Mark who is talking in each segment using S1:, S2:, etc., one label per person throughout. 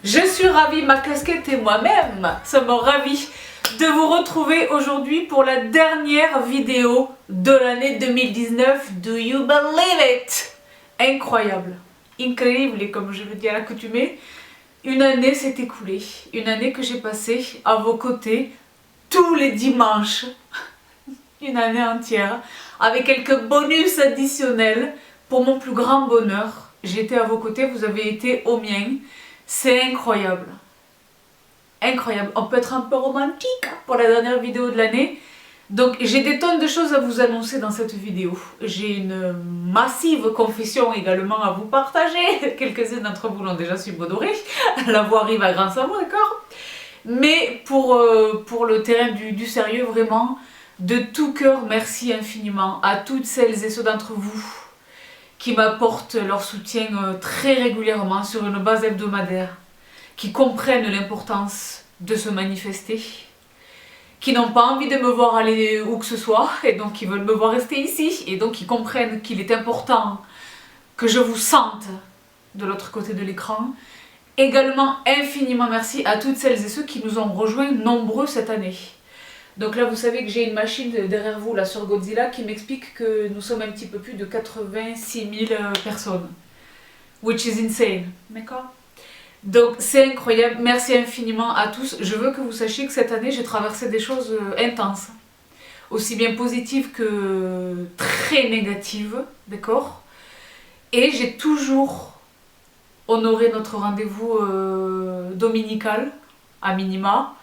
S1: Je suis ravie, ma casquette et moi-même sommes ravis de vous retrouver aujourd'hui pour la dernière vidéo de l'année 2019. Do you believe it? Incroyable, incroyable comme je veux dire à l'accoutumée. Une année s'est écoulée, une année que j'ai passée à vos côtés tous les dimanches, une année entière, avec quelques bonus additionnels pour mon plus grand bonheur. J'étais à vos côtés, vous avez été au mien. C'est incroyable. Incroyable. On peut être un peu romantique pour la dernière vidéo de l'année. Donc j'ai des tonnes de choses à vous annoncer dans cette vidéo. J'ai une massive confession également à vous partager. Quelques-uns d'entre vous l'ont déjà subodoré. La voix arrive à grand savoir, d'accord? Mais pour le terrain du sérieux, vraiment, de tout cœur, merci infiniment à toutes celles et ceux d'entre vous qui m'apportent leur soutien très régulièrement sur une base hebdomadaire, qui comprennent l'importance de se manifester, qui n'ont pas envie de me voir aller où que ce soit, et donc qui veulent me voir rester ici, et donc qui comprennent qu'il est important que je vous sente de l'autre côté de l'écran. Également, infiniment merci à toutes celles et ceux qui nous ont rejoints nombreux cette année. Donc là, vous savez que j'ai une machine derrière vous, là, sur Godzilla, qui m'explique que nous sommes un petit peu plus de 86 000 personnes. Which is insane, d'accord? Donc c'est incroyable, merci infiniment à tous. Je veux que vous sachiez que cette année, j'ai traversé des choses intenses. Aussi bien positives que très négatives, d'accord? Et j'ai toujours honoré notre rendez-vous dominical, à minima.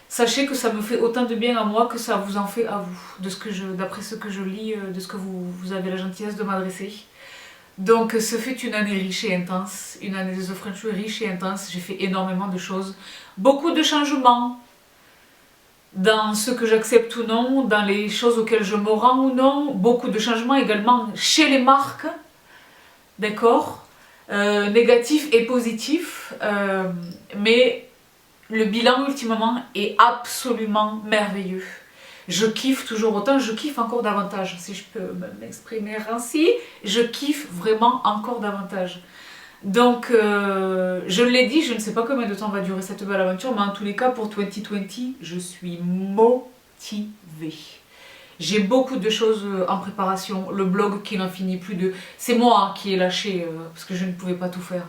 S1: Sachez que ça me fait autant de bien à moi que ça vous en fait à vous, d'après ce que je lis, de ce que vous avez la gentillesse de m'adresser. Donc ce fut une année riche et intense, une année de The French Way riche et intense. J'ai fait énormément de choses, beaucoup de changements dans ce que j'accepte ou non, dans les choses auxquelles je me rends ou non, beaucoup de changements également chez les marques, d'accord, négatifs et positifs, mais le bilan ultimement est absolument merveilleux. Je kiffe toujours autant, je kiffe encore davantage, si je peux m'exprimer ainsi, je kiffe vraiment encore davantage. Donc, je l'ai dit, je ne sais pas combien de temps va durer cette belle aventure, mais en tous les cas, pour 2020, je suis motivée. J'ai beaucoup de choses en préparation, le blog qui n'en finit plus de... C'est moi qui ai lâché, parce que je ne pouvais pas tout faire.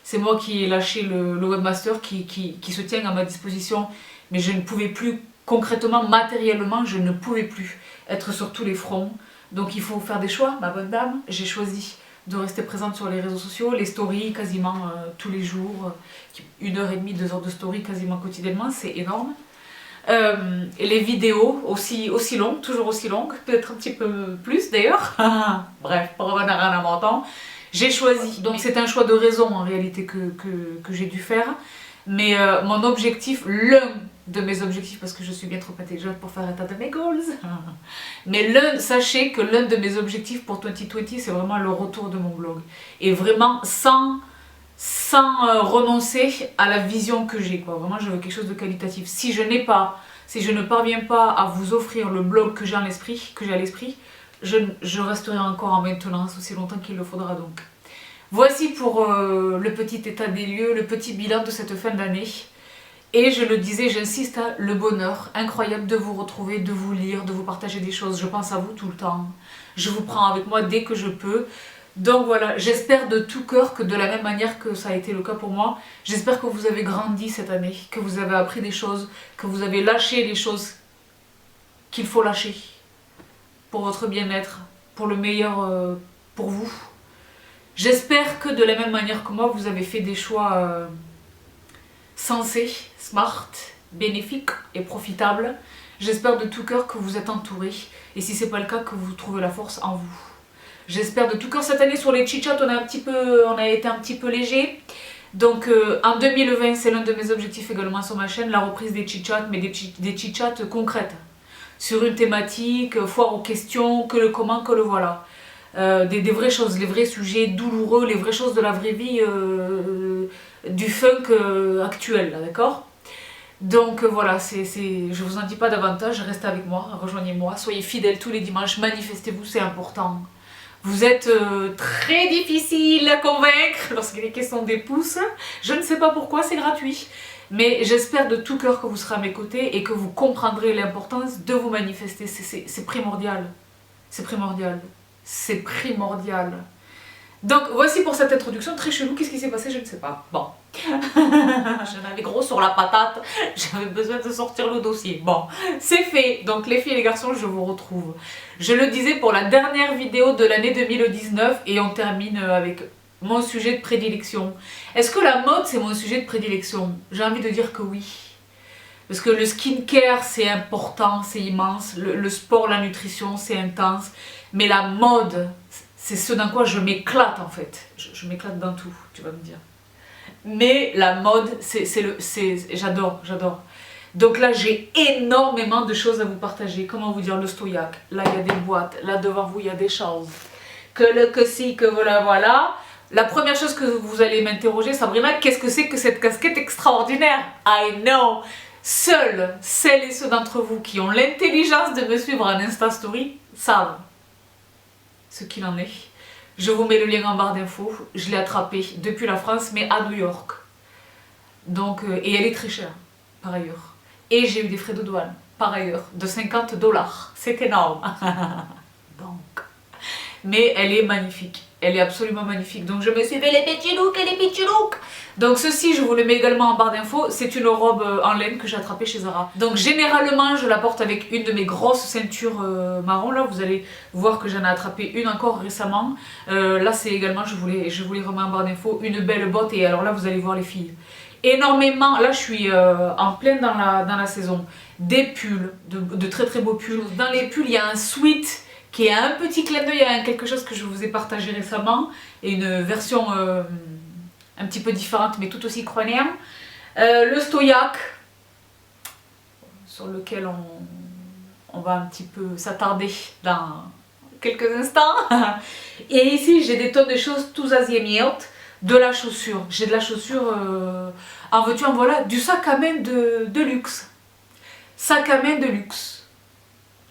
S1: C'est moi qui ai lâché le webmaster qui se tient à ma disposition, mais je ne pouvais plus, concrètement, matériellement, je ne pouvais plus être sur tous les fronts. Donc il faut faire des choix, ma bonne dame. J'ai choisi de rester présente sur les réseaux sociaux, les stories quasiment tous les jours, 1h30, 2 heures de story quasiment quotidiennement, c'est énorme. Et les vidéos aussi longues, toujours aussi longues, peut-être un petit peu plus d'ailleurs. Bref, pour revenir à mon temps. J'ai choisi, donc c'est un choix de raison en réalité que j'ai dû faire, mais mon objectif, l'un de mes objectifs, parce que je suis bien trop intelligente pour faire état de mes goals, mais sachez que l'un de mes objectifs pour 2020, c'est vraiment le retour de mon blog, et vraiment sans renoncer à la vision que j'ai, quoi. Vraiment je veux quelque chose de qualitatif. Si je ne parviens pas à vous offrir le blog que j'ai à l'esprit, je resterai encore en maintenance aussi longtemps qu'il le faudra donc. Voici pour le petit état des lieux, le petit bilan de cette fin d'année. Et je le disais, j'insiste, le bonheur incroyable de vous retrouver, de vous lire, de vous partager des choses. Je pense à vous tout le temps. Je vous prends avec moi dès que je peux. Donc voilà, j'espère de tout cœur que de la même manière que ça a été le cas pour moi, j'espère que vous avez grandi cette année, que vous avez appris des choses, que vous avez lâché les choses qu'il faut lâcher pour votre bien-être, pour le meilleur pour vous. J'espère que de la même manière que moi, vous avez fait des choix sensés, smart, bénéfiques et profitables. J'espère de tout cœur que vous êtes entourés, et si ce n'est pas le cas, que vous trouvez la force en vous. J'espère de tout cœur cette année sur les chit-chats, on a été un petit peu léger. Donc en 2020, c'est l'un de mes objectifs également sur ma chaîne, la reprise des chit-chats, mais des chit-chats concrètes. Sur une thématique, foire aux questions, que le comment, que le voilà. Des vraies choses, les vrais sujets douloureux, les vraies choses de la vraie vie, du funk actuel, d'accord? Donc voilà, je vous en dis pas davantage, restez avec moi, rejoignez-moi, soyez fidèles tous les dimanches, manifestez-vous, c'est important. Vous êtes très difficile à convaincre lorsqu'il est question des pouces. Je ne sais pas pourquoi, c'est gratuit. Mais j'espère de tout cœur que vous serez à mes côtés et que vous comprendrez l'importance de vous manifester. C'est primordial. C'est primordial. C'est primordial. Donc voici pour cette introduction très chelou. Qu'est-ce qui s'est passé? Je ne sais pas. Bon. J'en avais gros sur la patate. J'avais besoin de sortir le dossier. Bon, c'est fait. Donc les filles et les garçons, je vous retrouve. Je le disais pour la dernière vidéo de l'année 2019 et on termine avec mon sujet de prédilection. Est-ce que la mode c'est mon sujet de prédilection? J'ai envie de dire que oui. Parce que le skincare c'est important, c'est immense. Le sport, la nutrition c'est intense. Mais la mode, c'est ce dans quoi je m'éclate en fait. Je m'éclate dans tout, tu vas me dire. Mais la mode, j'adore, j'adore. Donc là, j'ai énormément de choses à vous partager. Comment vous dire, le stoïaque. Là, il y a des boîtes. Là, devant vous, il y a des choses. Que si, que voilà, voilà. La première chose que vous allez m'interroger, Sabrina, qu'est-ce que c'est que cette casquette extraordinaire? I know. Seuls celles et ceux d'entre vous qui ont l'intelligence de me suivre en Insta Story savent ce qu'il en est. Je vous mets le lien en barre d'infos. Je l'ai attrapée depuis la France, mais à New York. Donc, et elle est très chère, par ailleurs. Et j'ai eu des frais de douane, par ailleurs, de 50 $. C'est énorme. Donc, mais elle est magnifique. Elle est absolument magnifique. Donc je me suis fait les petits looks et les petits looks. Donc ceci, je vous le mets également en barre d'infos. C'est une robe en laine que j'ai attrapée chez Zara. Donc généralement, je la porte avec une de mes grosses ceintures marron. Là, vous allez voir que j'en ai attrapé une encore récemment. Là, c'est également, je vous les remets en barre d'infos, une belle botte. Et alors là, vous allez voir les filles. Énormément, là je suis en pleine dans la saison. Des pulls, de très très beaux pulls. Dans les pulls, il y a un sweat qui a un petit clin d'œil à quelque chose que je vous ai partagé récemment, et une version un petit peu différente mais tout aussi chronéenne. Le stoïaque, sur lequel on va un petit peu s'attarder dans quelques instants. Et ici j'ai des tonnes de choses tous azimuts, de la chaussure. J'ai de la chaussure, en veux-tu en voilà, du sac à main de luxe. Sac à main de luxe.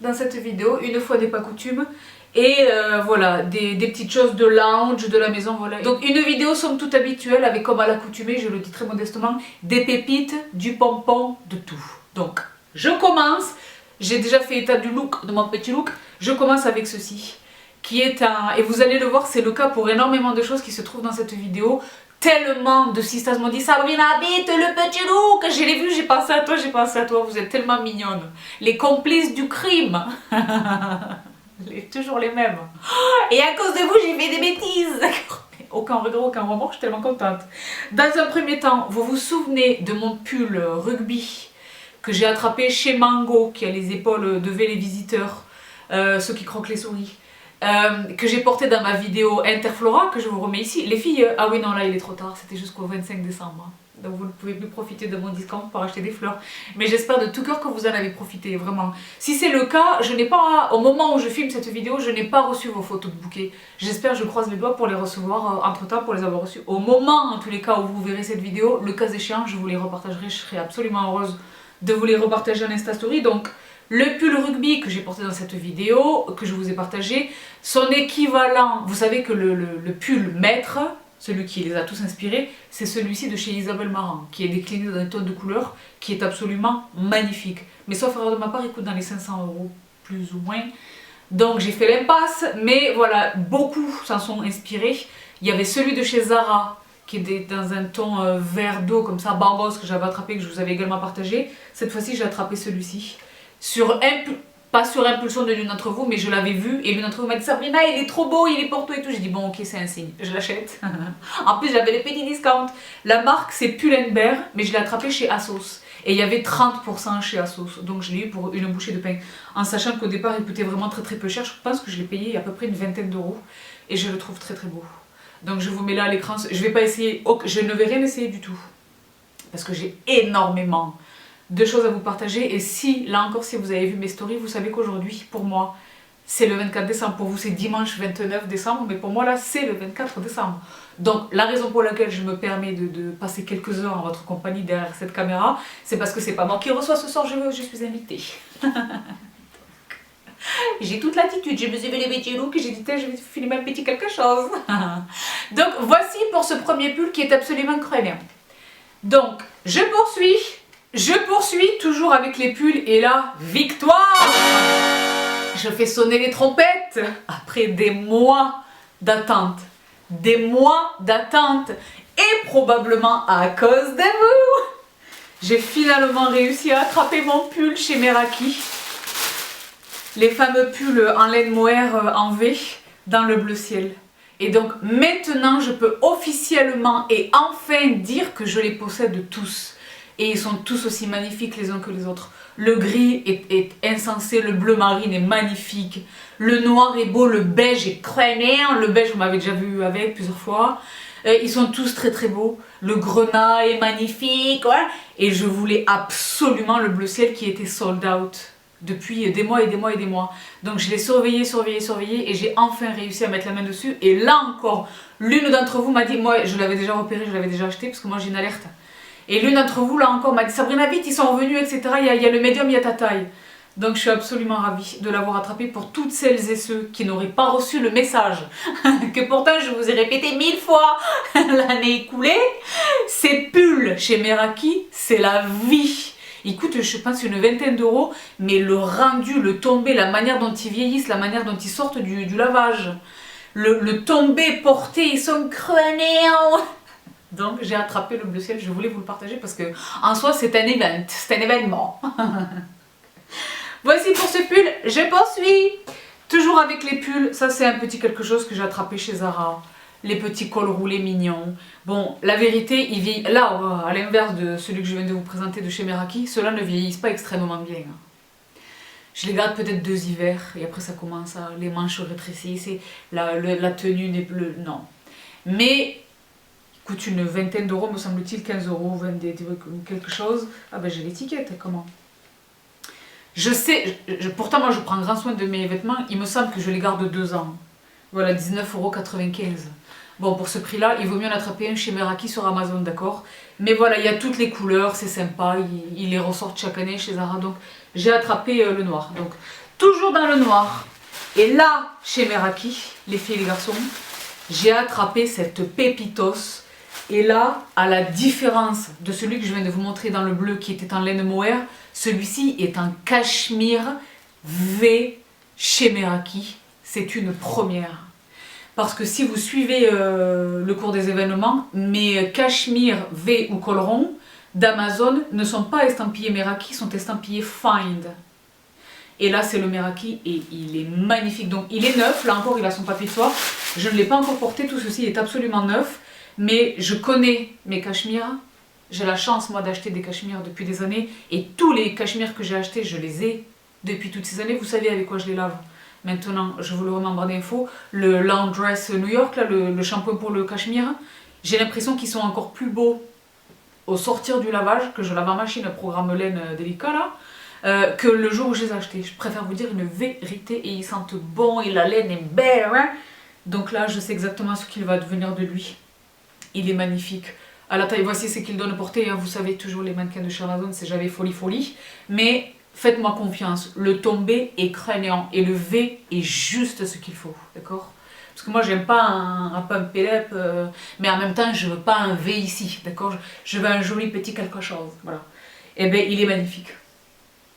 S1: Dans cette vidéo, une fois n'est pas coutume, et voilà, des petites choses de lounge, de la maison, voilà. Donc une vidéo somme toute habituelle avec, comme à l'accoutumée, je le dis très modestement, des pépites, du pompon, de tout. Donc je commence, j'ai déjà fait état du look, de mon petit look, je commence avec ceci, qui est un, et vous allez le voir, c'est le cas pour énormément de choses qui se trouvent dans cette vidéo. Tellement de sisters m'ont dit Sabrina, habite le petit look. Je l'ai vu, j'ai pensé à toi, vous êtes tellement mignonne. Les complices du crime. Toujours les mêmes. Et à cause de vous, j'ai fait des bêtises. Aucun regret, aucun remords, je suis tellement contente. Dans un premier temps, vous vous souvenez de mon pull rugby que j'ai attrapé chez Mango, qui a les épaules de V les visiteurs, ceux qui croquent les souris. Que j'ai porté dans ma vidéo Interflora, que je vous remets ici. Les filles, ah oui non là il est trop tard, c'était jusqu'au 25 décembre. Donc vous ne pouvez plus profiter de mon discount pour acheter des fleurs. Mais j'espère de tout cœur que vous en avez profité, vraiment. Si c'est le cas, je n'ai pas, au moment où je filme cette vidéo, je n'ai pas reçu vos photos de bouquets. J'espère, je croise les doigts pour les recevoir entre temps, pour les avoir reçus. Au moment, en tous les cas, où vous verrez cette vidéo, le cas échéant, je vous les repartagerai, je serai absolument heureuse de vous les repartager en Insta Story. Donc le pull rugby que j'ai porté dans cette vidéo, que je vous ai partagé, son équivalent, vous savez que le pull maître, celui qui les a tous inspirés, c'est celui-ci de chez Isabelle Marant, qui est décliné dans des tonnes de couleurs, qui est absolument magnifique. Mais sauf erreur de ma part, il coûte dans les 500 €, plus ou moins. Donc j'ai fait l'impasse, mais voilà, beaucoup s'en sont inspirés. Il y avait celui de chez Zara, qui est dans un ton vert d'eau, comme ça, bambos, que j'avais attrapé, que je vous avais également partagé. Cette fois-ci, j'ai attrapé celui-ci. Pas sur impulsion de l'une d'entre vous, mais je l'avais vu et l'une d'entre vous m'a dit Sabrina, il est trop beau, il est pour toi et tout. J'ai dit bon ok, c'est un signe, je l'achète. En plus j'avais les petits discounts. La marque c'est Pull&Bear, mais je l'ai attrapé chez Asos. Et il y avait 30% chez Asos, donc je l'ai eu pour une bouchée de pain. En sachant qu'au départ il coûtait vraiment très très peu cher, je pense que je l'ai payé à peu près une vingtaine d'euros. Et je le trouve très très beau. Donc je vous mets là à l'écran, je vais pas essayer, je ne vais rien essayer du tout. Parce que j'ai énormément de choses à vous partager, et si, là encore, si vous avez vu mes stories, vous savez qu'aujourd'hui, pour moi, c'est le 24 décembre, pour vous c'est dimanche 29 décembre, mais pour moi là, c'est le 24 décembre. Donc la raison pour laquelle je me permets de passer quelques heures en votre compagnie derrière cette caméra, c'est parce que c'est pas moi qui reçois ce soir, je suis invitée. j'ai toute l'attitude, je me suis fait les petits looks et j'ai dit, je vais filmer un petit quelque chose. Donc, voici pour ce premier pull qui est absolument crânien. Donc, je poursuis toujours avec les pulls et là, victoire! Je fais sonner les trompettes après des mois d'attente. Des mois d'attente et probablement à cause de vous. J'ai finalement réussi à attraper mon pull chez Meraki. Les fameux pulls en laine mohair en V dans le bleu ciel. Et donc maintenant je peux officiellement et enfin dire que je les possède tous. Et ils sont tous aussi magnifiques les uns que les autres. Le gris est insensé, le bleu marine est magnifique. Le noir est beau, le beige est crânien. Le beige vous m'avez déjà vu avec plusieurs fois. Ils sont tous très très beaux. Le grenat est magnifique. Ouais. Et je voulais absolument le bleu ciel qui était sold out depuis des mois et des mois et des mois. Donc je l'ai surveillé et j'ai enfin réussi à mettre la main dessus. Et là encore, l'une d'entre vous m'a dit, moi je l'avais déjà repéré, je l'avais déjà acheté parce que moi j'ai une alerte. Et l'une d'entre vous là encore m'a dit, Sabrina vite, ils sont revenus, etc. Il y a le médium, il y a ta taille. Donc je suis absolument ravie de l'avoir attrapé pour toutes celles et ceux qui n'auraient pas reçu le message. Que pourtant je vous ai répété 1000 fois l'année écoulée. Ces pulls chez Meraki, c'est la vie. Ils coûtent, je pense, une vingtaine d'euros, mais le rendu, le tombé, la manière dont ils vieillissent, la manière dont ils sortent du lavage, le tombé porté, ils sont crâniens. Donc j'ai attrapé le bleu ciel, je voulais vous le partager parce que en soi c'est un événement. Voici pour ce pull, je poursuis. Toujours avec les pulls, ça c'est un petit quelque chose que j'ai attrapé chez Zara. Les petits cols roulés mignons. Bon, la vérité, ils vieillissent. Là, à l'inverse de celui que je viens de vous présenter de chez Meraki, ceux-là ne vieillissent pas extrêmement bien. Je les garde peut-être 2 hivers et après ça commence à. Les manches rétrécissent, la tenue n'est plus. Non. Mais, coûte une vingtaine d'euros, me semble-t-il, 15 euros, 20, quelque chose. Ah ben j'ai l'étiquette, comment? Je sais, pourtant moi je prends grand soin de mes vêtements, il me semble que je les garde 2 ans. Voilà, 19,95 €. Bon, pour ce prix-là, il vaut mieux en attraper un chez Meraki sur Amazon, d'accord? Mais voilà, il y a toutes les couleurs, c'est sympa, ils les ressortent chaque année chez Zara, donc j'ai attrapé le noir. Donc, toujours dans le noir. Et là, chez Meraki, les filles et les garçons, j'ai attrapé cette pépitos. Et là, à la différence de celui que je viens de vous montrer dans le bleu qui était en laine mohair, celui-ci est en cachemire V chez Meraki. C'est une première. Parce que si vous suivez le cours des événements, mes cachemire V ou col rond d'Amazon ne sont pas estampillés Meraki, sont estampillés Find. Et là, c'est le Meraki et il est magnifique. Donc, il est neuf. Là encore, il a son papier de soie. Je ne l'ai pas encore porté. Tout ceci est absolument neuf. Mais je connais mes cachemires. J'ai la chance, moi, d'acheter des cachemires depuis des années. Et tous les cachemires que j'ai achetés, je les ai depuis toutes ces années. Vous savez avec quoi je les lave. Maintenant, je vous le remets en d'info. Le Laundress New York, là, le shampoing pour le cachemire, j'ai l'impression qu'ils sont encore plus beaux au sortir du lavage, que je lave en machine, le programme laine délicat, là, que le jour où je les ai achetés. Je préfère vous dire une vérité. Et ils sentent bon et la laine est belle. Hein. Donc là, je sais exactement ce qu'il va devenir de lui. Il est magnifique. À la taille, voici ce qu'il donne porter. Hein. Vous savez, toujours les mannequins de chez Amazon, c'est jamais folie. Mais faites-moi confiance. Le tombé est crânien et le V est juste ce qu'il faut. D'accord? Parce que moi, j'aime pas un pump it up, mais en même temps, je veux pas un V ici. D'accord? Je veux un joli petit quelque chose. Voilà. Et bien, il est magnifique.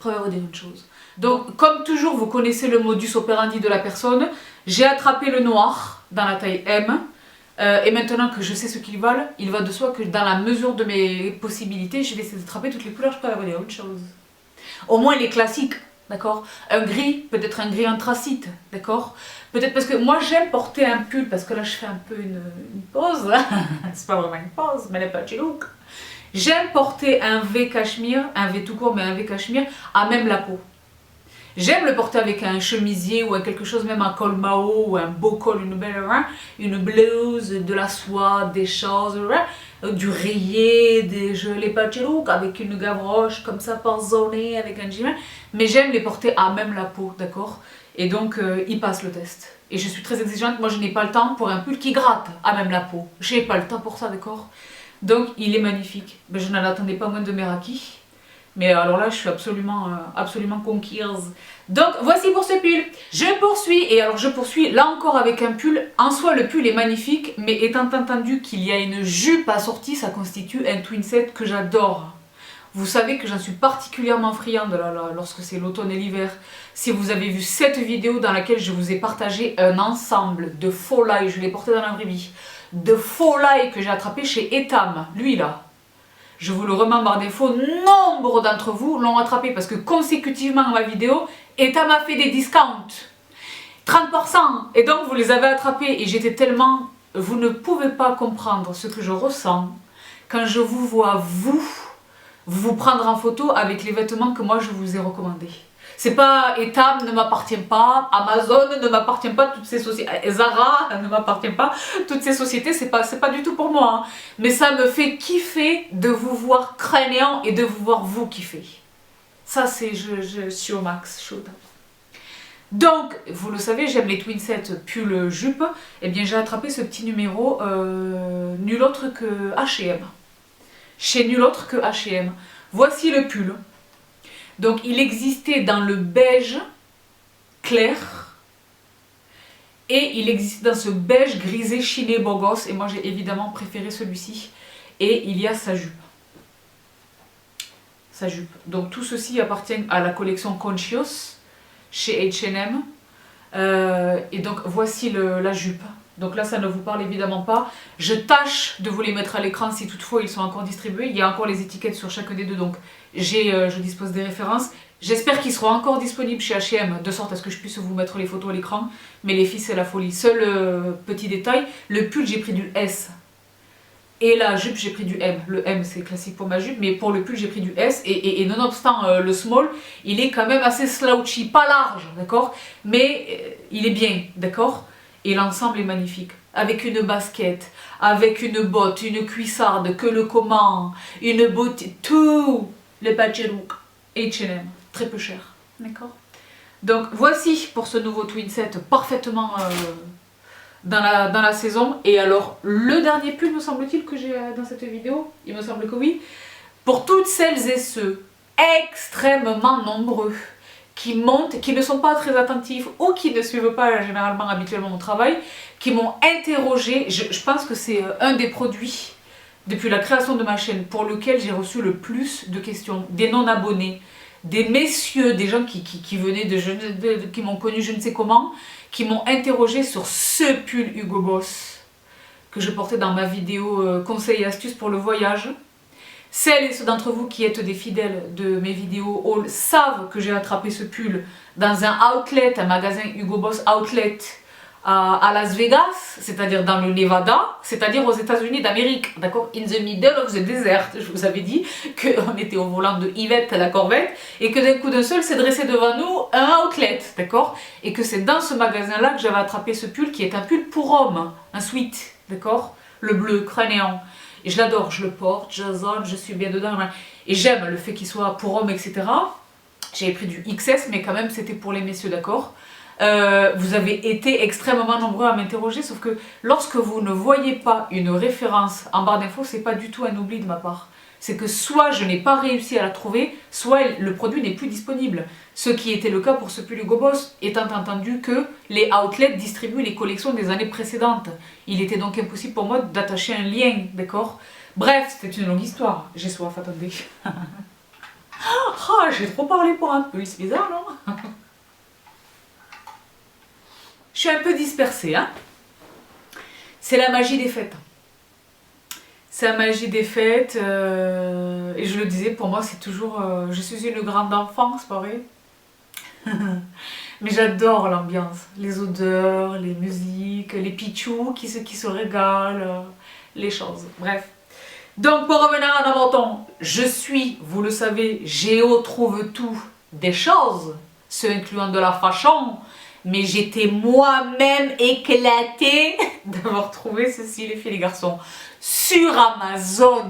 S1: Je vais vous dire une chose. Donc, comme toujours, vous connaissez le modus operandi de la personne. J'ai attrapé le noir dans la taille M. Et maintenant que je sais ce qu'ils valent, il va de soi que dans la mesure de mes possibilités, je vais essayer d'attraper toutes les couleurs, je peux avoir autre chose. Au moins les classiques, d'accord? Un gris, peut-être un gris anthracite, d'accord? Peut-être parce que moi j'aime porter un pull, parce que là je fais un peu une pause, c'est pas vraiment une pause, mais elle pas de look. J'aime porter un V cachemire, un V tout court, mais un V cachemire à même la peau. J'aime le porter avec un chemisier ou quelque chose, même un col Mao ou un beau col, une blouse, de la soie, des choses, du rayé, les patchouks avec une gavroche comme ça, parzonnée avec un jean. Mais j'aime les porter à même la peau, d'accord? Et donc, il passe le test. Et je suis très exigeante, moi je n'ai pas le temps pour un pull qui gratte à même la peau. Je n'ai pas le temps pour ça, d'accord? Donc, il est magnifique. Mais je n'en attendais pas moins de Meraki. Mais alors là, je suis absolument conquise. Donc voici pour ce pull. Je poursuis, et alors je poursuis là encore avec un pull. En soi, le pull est magnifique, mais étant entendu qu'il y a une jupe assortie, ça constitue un twin set que j'adore. Vous savez que j'en suis particulièrement friande lorsque c'est l'automne et l'hiver. Si vous avez vu cette vidéo dans laquelle je vous ai partagé un ensemble de faux lies, je l'ai porté dans la vraie vie, de faux lies que j'ai attrapé chez Etam, lui là. Je vous le remets par défaut, nombre d'entre vous l'ont attrapé parce que consécutivement à ma vidéo, Etam a fait des discounts. 30%. Et donc vous les avez attrapés et j'étais tellement... Vous ne pouvez pas comprendre ce que je ressens quand je vous vois vous prendre en photo avec les vêtements que moi je vous ai recommandés. C'est pas Etam ne m'appartient pas, Amazon ne m'appartient pas, toutes ces sociétés, Zara ne m'appartient pas, toutes ces sociétés, c'est pas du tout pour moi. Hein. Mais ça me fait kiffer de vous voir craignant et de vous voir vous kiffer. Ça c'est, je suis au max, chaud. Donc, vous le savez, j'aime les twin sets pull jupe. Eh bien, j'ai attrapé ce petit numéro nul autre que H&M. Chez nul autre que H&M. Voici le pull. Donc il existait dans le beige clair et il existe dans ce beige grisé chiné beau gosse et moi j'ai évidemment préféré celui-ci. Et il y a sa jupe. Sa jupe. Donc tout ceci appartient à la collection Conscious chez H&M. Et donc voici la jupe. Donc là, ça ne vous parle évidemment pas. Je tâche de vous les mettre à l'écran si toutefois ils sont encore distribués. Il y a encore les étiquettes sur chacun des deux, donc je dispose des références. J'espère qu'ils seront encore disponibles chez H&M, de sorte à ce que je puisse vous mettre les photos à l'écran. Mais les filles, c'est la folie. Seul petit détail, le pull, j'ai pris du S. Et la jupe, j'ai pris du M. Le M, c'est classique pour ma jupe, mais pour le pull, j'ai pris du S. Et nonobstant le small, il est quand même assez slouchy, pas large, d'accord? Mais il est bien, d'accord? Et l'ensemble est magnifique, avec une basket, avec une botte, une cuissarde, que le comment, une botte, tout le patchwork H&M, très peu cher, d'accord? Donc voici pour ce nouveau twin set parfaitement dans la saison. Et alors le dernier pull me semble-t-il que j'ai dans cette vidéo, il me semble que oui, pour toutes celles et ceux extrêmement nombreux qui montent, qui ne sont pas très attentifs ou qui ne suivent pas généralement habituellement mon travail, qui m'ont interrogé. Je pense que c'est un des produits depuis la création de ma chaîne pour lequel j'ai reçu le plus de questions, des non-abonnés, des messieurs, des gens qui venaient qui m'ont connu je ne sais comment, qui m'ont interrogé sur ce pull Hugo Boss que je portais dans ma vidéo conseils et astuces pour le voyage. Celles et ceux d'entre vous qui êtes des fidèles de mes vidéos haul savent que j'ai attrapé ce pull dans un outlet, un magasin Hugo Boss Outlet à Las Vegas, c'est-à-dire dans le Nevada, c'est-à-dire aux États-Unis d'Amérique, d'accord? In the middle of the desert. Je vous avais dit qu'on était au volant de Yvette la Corvette et que d'un coup d'un seul s'est dressé devant nous un outlet, d'accord? Et que c'est dans ce magasin-là que j'avais attrapé ce pull qui est un pull pour homme, un sweat, d'accord? Le bleu, crânéant. Et je l'adore, je le porte, j'azonne, je suis bien dedans. Et j'aime le fait qu'il soit pour homme, etc. J'avais pris du XS, mais quand même c'était pour les messieurs, d'accord? Vous avez été extrêmement nombreux à m'interroger, sauf que lorsque vous ne voyez pas une référence en barre d'infos, c'est pas du tout un oubli de ma part. C'est que soit je n'ai pas réussi à la trouver, soit le produit n'est plus disponible. Ce qui était le cas pour ce pull Hugo Boss, étant entendu que les outlets distribuent les collections des années précédentes. Il était donc impossible pour moi d'attacher un lien, d'accord? Bref, c'était une longue histoire. J'ai soif, attendez. Oh, j'ai trop parlé pour un pull, c'est bizarre, non? Je suis un peu dispersée, hein? C'est la magie des fêtes. C'est la magie des fêtes, et je le disais, pour moi c'est toujours... je suis une grande enfant, c'est pas vrai? Mais j'adore l'ambiance, les odeurs, les musiques, les pitchous qui se régalent, les choses, bref. Donc pour revenir à notre ton, je suis, vous le savez, Géo trouve tout des choses, ce incluant de la fashion, mais j'étais moi-même éclatée d'avoir trouvé ceci, les filles et les garçons. Sur Amazon,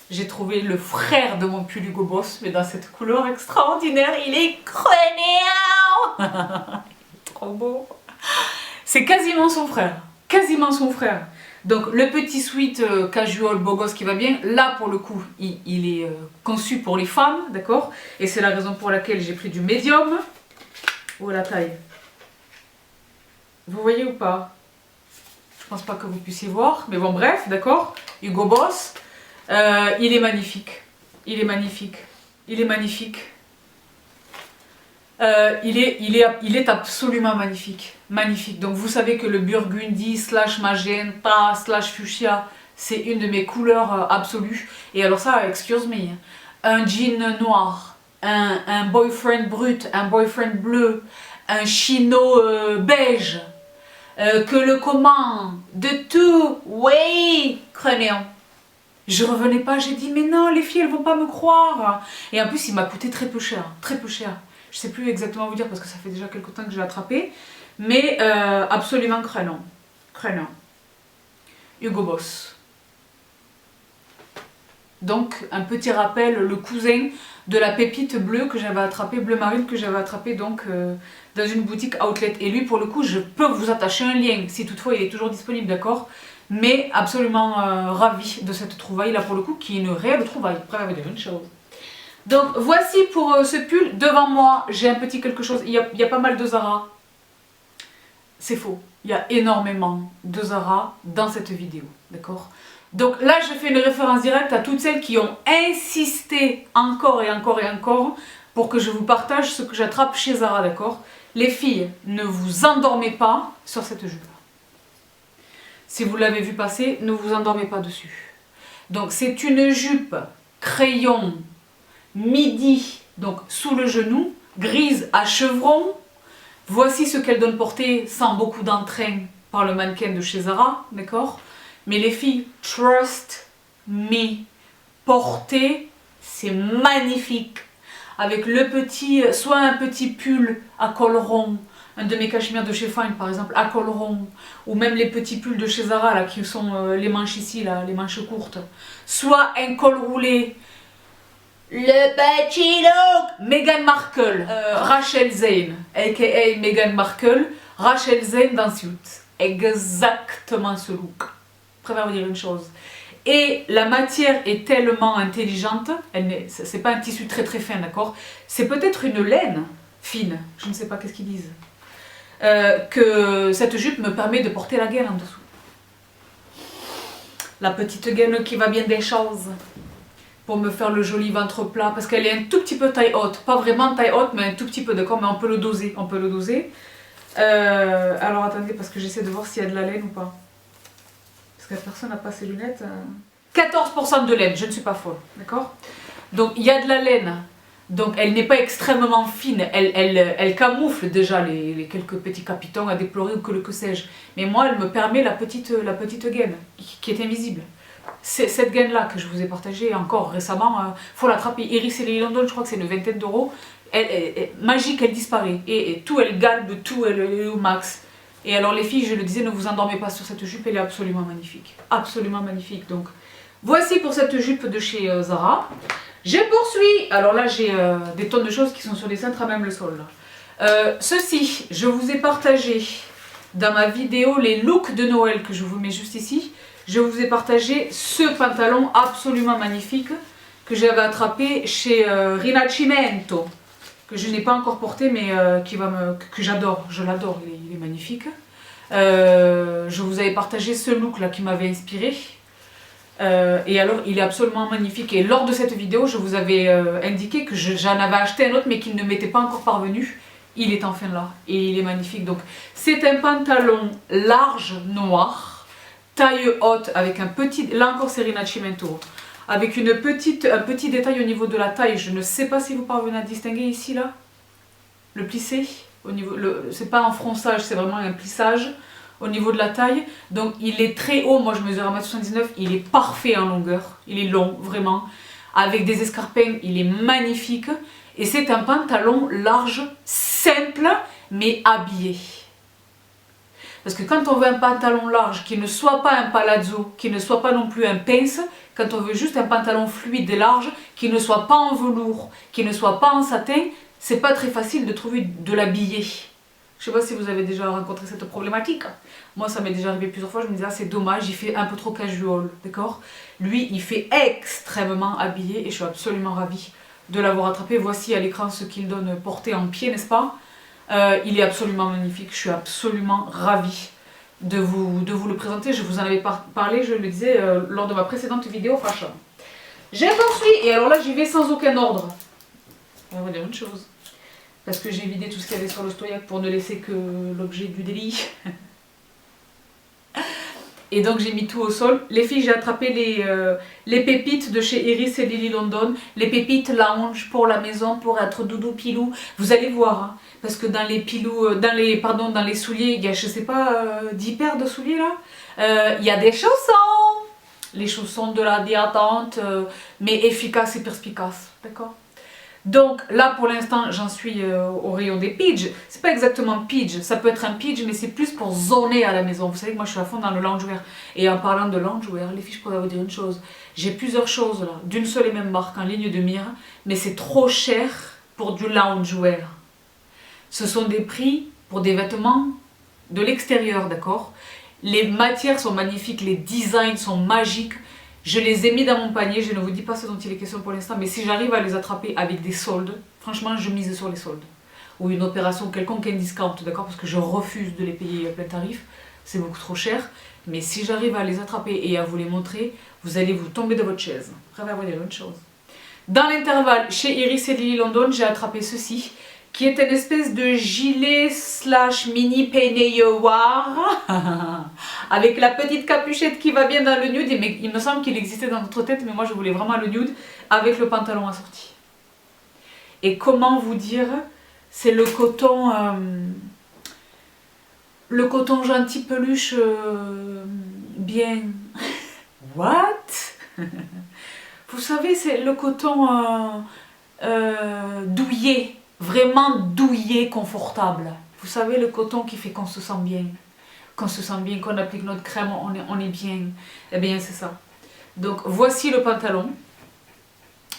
S1: j'ai trouvé le frère de mon pull Hugo Boss, mais dans cette couleur extraordinaire, il est crânéant. Il est trop beau. C'est quasiment son frère, quasiment son frère. Donc le petit sweat casual beau gosse qui va bien, là pour le coup il est conçu pour les femmes, d'accord? Et c'est la raison pour laquelle j'ai pris du médium. Où est la taille? Vous voyez ou pas? Je pense pas que vous puissiez voir, mais bon bref, d'accord? Hugo Boss, il est magnifique, il est magnifique, il est magnifique. Il est absolument magnifique, magnifique. Donc vous savez que le burgundy slash magenta slash fuchsia, c'est une de mes couleurs absolues. Et alors ça, excuse me, un jean noir, un boyfriend brut, un boyfriend bleu, un chino beige, que le comment, de tout, oui, crayon. Je revenais pas, j'ai dit mais non, les filles elles vont pas me croire. Et en plus il m'a coûté très peu cher, très peu cher. Je sais plus exactement vous dire parce que ça fait déjà quelques temps que je l'ai attrapé. Mais absolument crénon. Crénon. Hugo Boss. Donc un petit rappel, le cousin de la pépite bleue que j'avais attrapé, bleu marine que j'avais attrapé donc dans une boutique outlet. Et lui pour le coup je peux vous attacher un lien si toutefois il est toujours disponible, d'accord? Mais absolument ravi de cette trouvaille là pour le coup qui est une réelle trouvaille. Après avec des une chose. Donc voici pour ce pull. Devant moi j'ai un petit quelque chose, il y a pas mal de Zara. C'est faux, il y a énormément de Zara dans cette vidéo, d'accord? Donc là je fais une référence directe à toutes celles qui ont insisté encore et encore et encore pour que je vous partage ce que j'attrape chez Zara, d'accord? Les filles, ne vous endormez pas sur cette jupe. Si vous l'avez vu passer, ne vous endormez pas dessus. Donc c'est une jupe crayon midi, donc sous le genou, grise à chevrons. Voici ce qu'elle donne portée sans beaucoup d'entrain par le mannequin de chez Zara, d'accord? Mais les filles, trust me, porter, c'est magnifique. Avec le petit, soit un petit pull à col rond, un de mes cachemires de chez Fine par exemple, à col rond, ou même les petits pulls de chez Zara là, qui sont les manches ici, là, les manches courtes, soit un col roulé. Le petit look Meghan Markle, Rachel Zane, aka Meghan Markle, Rachel Zane dans Suits. Exactement ce look. Je préfère vous dire une chose. Et la matière est tellement intelligente, c'est pas un tissu très très fin, d'accord? C'est peut-être une laine fine, je ne sais pas qu'est-ce qu'ils disent. Que cette jupe me permet de porter la gaine en dessous. La petite gaine qui va bien des choses. Pour me faire le joli ventre plat, parce qu'elle est un tout petit peu taille haute, pas vraiment taille haute, mais un tout petit peu, d'accord, mais on peut le doser, on peut le doser. Alors attendez, parce que j'essaie de voir s'il y a de la laine ou pas. Parce que la personne n'a pas ses lunettes. 14% de laine, je ne suis pas folle, d'accord? Donc il y a de la laine, donc elle n'est pas extrêmement fine, elle camoufle déjà les quelques petits capitons à déplorer ou que sais-je. Mais moi, elle me permet la petite gaine, qui est invisible. C'est cette gaine là que je vous ai partagée encore récemment, faut l'attraper. Iris et Lily London, je crois que c'est une vingtaine d'euros. Magique, elle disparaît et tout elle galbe, tout elle est au max. Et alors les filles, je le disais, ne vous endormez pas sur cette jupe, elle est absolument magnifique, absolument magnifique. Donc voici pour cette jupe de chez Zara. Je poursuis. Alors là j'ai des tonnes de choses qui sont sur les cintres à même le sol. Ceci, je vous ai partagé dans ma vidéo les looks de Noël que je vous mets juste ici. Je vous ai partagé ce pantalon absolument magnifique que j'avais attrapé chez Rinascimento, que je n'ai pas encore porté mais que j'adore, je l'adore, il est magnifique. Je vous avais partagé ce look là qui m'avait inspiré. Et alors il est absolument magnifique et lors de cette vidéo je vous avais indiqué que j'en avais acheté un autre mais qu'il ne m'était pas encore parvenu. Il est enfin là et il est magnifique. Donc c'est un pantalon large noir, taille haute avec un petit, là encore c'est Rinascimento, avec un petit détail au niveau de la taille. Je ne sais pas si vous parvenez à distinguer ici là, le plissé, c'est pas un fronçage, c'est vraiment un plissage au niveau de la taille. Donc il est très haut, moi je mesure 1m79, il est parfait en longueur, il est long vraiment, avec des escarpins, il est magnifique. Et c'est un pantalon large, simple, mais habillé. Parce que quand on veut un pantalon large qui ne soit pas un palazzo, qui ne soit pas non plus un pince, quand on veut juste un pantalon fluide et large, qui ne soit pas en velours, qui ne soit pas en satin, c'est pas très facile de trouver de l'habillé. Je sais pas si vous avez déjà rencontré cette problématique. Moi, ça m'est déjà arrivé plusieurs fois. Je me disais, ah, c'est dommage, il fait un peu trop casual, d'accord? Lui, il fait extrêmement habillé et je suis absolument ravie de l'avoir attrapé. Voici à l'écran ce qu'il donne porté en pied, n'est-ce pas? Il est absolument magnifique. Je suis absolument ravie de vous le présenter. Je vous en avais parlé, je le disais, lors de ma précédente vidéo fashion. J'ai poursuivi, et alors là, j'y vais sans aucun ordre. On va dire une chose. Parce que j'ai vidé tout ce qu'il y avait sur le stoyac pour ne laisser que l'objet du délit. Et donc j'ai mis tout au sol. Les filles, j'ai attrapé les pépites de chez Iris et Lily London. Les pépites lounge pour la maison, pour être doudou pilou. Vous allez voir, hein, parce que dans les pilous, dans les souliers, il y a, je sais pas, 10 paires de souliers là. Il y a des chaussons. Les chaussons de la diattante, mais efficaces et perspicaces, d'accord? Donc là pour l'instant j'en suis au rayon des pidges. C'est pas exactement pidge, ça peut être un pidge mais c'est plus pour zoner à la maison. Vous savez que moi je suis à fond dans le loungewear. Et en parlant de loungewear, les filles, je pourrais vous dire une chose. J'ai plusieurs choses là, d'une seule et même marque en ligne de mire, mais c'est trop cher pour du loungewear. Ce sont des prix pour des vêtements de l'extérieur, d'accord? Les matières sont magnifiques, les designs sont magiques. Je les ai mis dans mon panier, je ne vous dis pas ce dont il est question pour l'instant, mais si j'arrive à les attraper avec des soldes, franchement je mise sur les soldes. Ou une opération quelconque, un discount, d'accord? Parce que je refuse de les payer à plein tarif, c'est beaucoup trop cher. Mais si j'arrive à les attraper et à vous les montrer, vous allez vous tomber de votre chaise. Après, on va dire une chose. Dans l'intervalle, chez Iris et Lily London, j'ai attrapé ceci, qui est une espèce de gilet slash mini peignoir avec la petite capuchette qui va bien dans le nude. Mais il me semble qu'il existait dans notre tête, mais moi je voulais vraiment le nude avec le pantalon assorti. Et comment vous dire, c'est le coton gentil peluche bien. What? Vous savez, c'est le coton douillet. Vraiment douillet, confortable. Vous savez, le coton qui fait qu'on se sent bien. Qu'on se sent bien, qu'on applique notre crème, on est bien. Eh bien, c'est ça. Donc, voici le pantalon.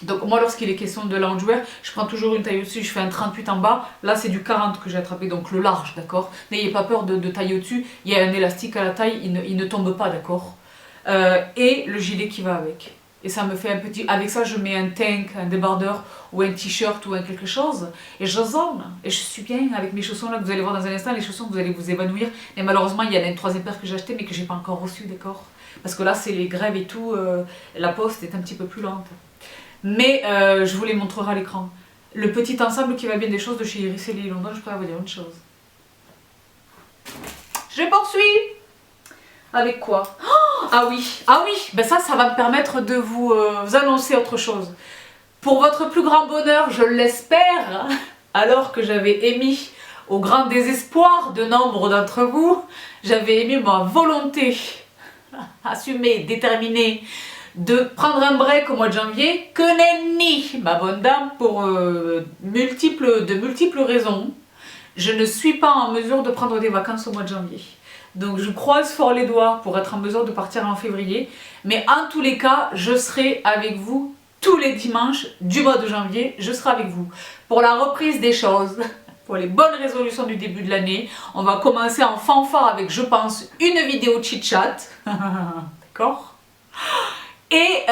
S1: Donc, moi, lorsqu'il est question de loungewear, je prends toujours une taille au-dessus, je fais un 38 en bas. Là, c'est du 40 que j'ai attrapé, donc le large, d'accord? N'ayez pas peur de taille au-dessus. Il y a un élastique à la taille, il ne tombe pas, d'accord? Et le gilet qui va avec. Et ça me fait un petit... Avec ça, je mets un tank, un débardeur ou un t-shirt ou un quelque chose. Et je zone. Et je suis bien avec mes chaussons là que vous allez voir dans un instant. Les chaussons, vous allez vous évanouir. Et malheureusement, il y en a une troisième paire que j'ai achetée mais que j'ai pas encore reçue, d'accord? Parce que là, c'est les grèves et tout. La poste est un petit peu plus lente. Mais je vous les montrerai à l'écran. Le petit ensemble qui va bien des choses de chez Iris et Lily London, je pourrais vous dire une chose. Je poursuis. Avec quoi? Oh, ah oui, ben ça va me permettre de vous annoncer autre chose. Pour votre plus grand bonheur, je l'espère, alors que j'avais émis au grand désespoir de nombre d'entre vous, j'avais émis ma volonté assumée, déterminée, de prendre un break au mois de janvier, que nenni, ma bonne dame, pour de multiples raisons. Je ne suis pas en mesure de prendre des vacances au mois de janvier. Donc je croise fort les doigts pour être en mesure de partir en février. Mais en tous les cas, je serai avec vous tous les dimanches du mois de janvier. Je serai avec vous pour la reprise des choses, pour les bonnes résolutions du début de l'année. On va commencer en fanfare avec, je pense, une vidéo chit-chat. D'accord? Et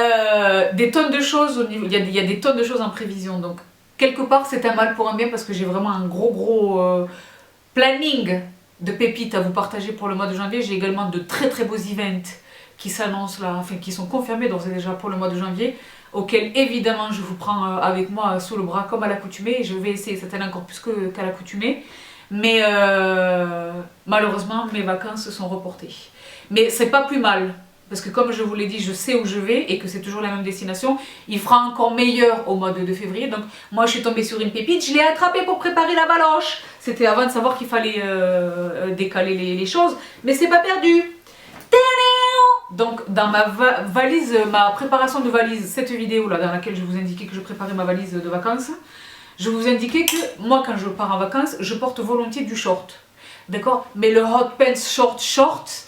S1: des tonnes de choses au niveau... Il y a des tonnes de choses en prévision. Donc quelque part, c'est un mal pour un bien parce que j'ai vraiment un gros planning de pépites à vous partager pour le mois de janvier. J'ai également de très beaux events qui s'annoncent là, enfin qui sont confirmés d'ores et déjà pour le mois de janvier, auxquels évidemment je vous prends avec moi sous le bras comme à l'accoutumée. Je vais essayer cette année encore plus qu'à l'accoutumée, mais malheureusement mes vacances sont reportées. Mais c'est pas plus mal, parce que comme je vous l'ai dit, je sais où je vais et que c'est toujours la même destination. Il fera encore meilleur au mois de février. Donc moi je suis tombée sur une pépite, je l'ai attrapée pour préparer la baloche. C'était avant de savoir qu'il fallait décaler les choses, mais c'est pas perdu. Donc dans ma valise, ma préparation de valise, cette vidéo là dans laquelle je vous indiquais que je préparais ma valise de vacances, je vous indiquais que moi quand je pars en vacances, je porte volontiers du short. D'accord? Mais le hot pants short,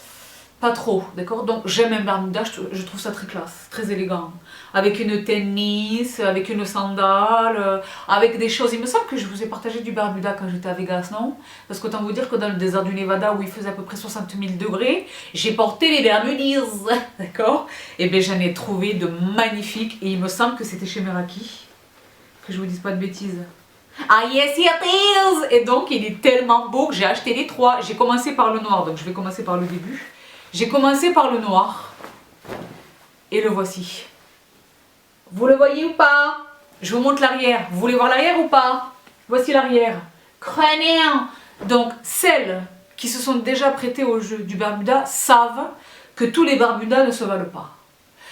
S1: pas trop, d'accord? Donc j'aime un Bermuda, je trouve ça très classe, très élégant. Avec une tennis, avec une sandale, avec des choses. Il me semble que je vous ai partagé du Bermuda quand j'étais à Vegas, non? Parce qu'autant vous dire que dans le désert du Nevada où il faisait à peu près 60 000 degrés, j'ai porté les Bermudies, d'accord? Et bien j'en ai trouvé de magnifiques et il me semble que c'était chez Meraki, que je vous dise pas de bêtises. Ah yes it is! Et donc il est tellement beau que j'ai acheté les trois. J'ai commencé par le noir, donc je vais commencer par le début. J'ai commencé par le noir. Et le voici. Vous le voyez ou pas? Je vous montre l'arrière. Vous voulez voir l'arrière ou pas? Voici l'arrière. Crânien! Donc celles qui se sont déjà prêtées au jeu du Bermuda savent que tous les Bermudas ne se valent pas.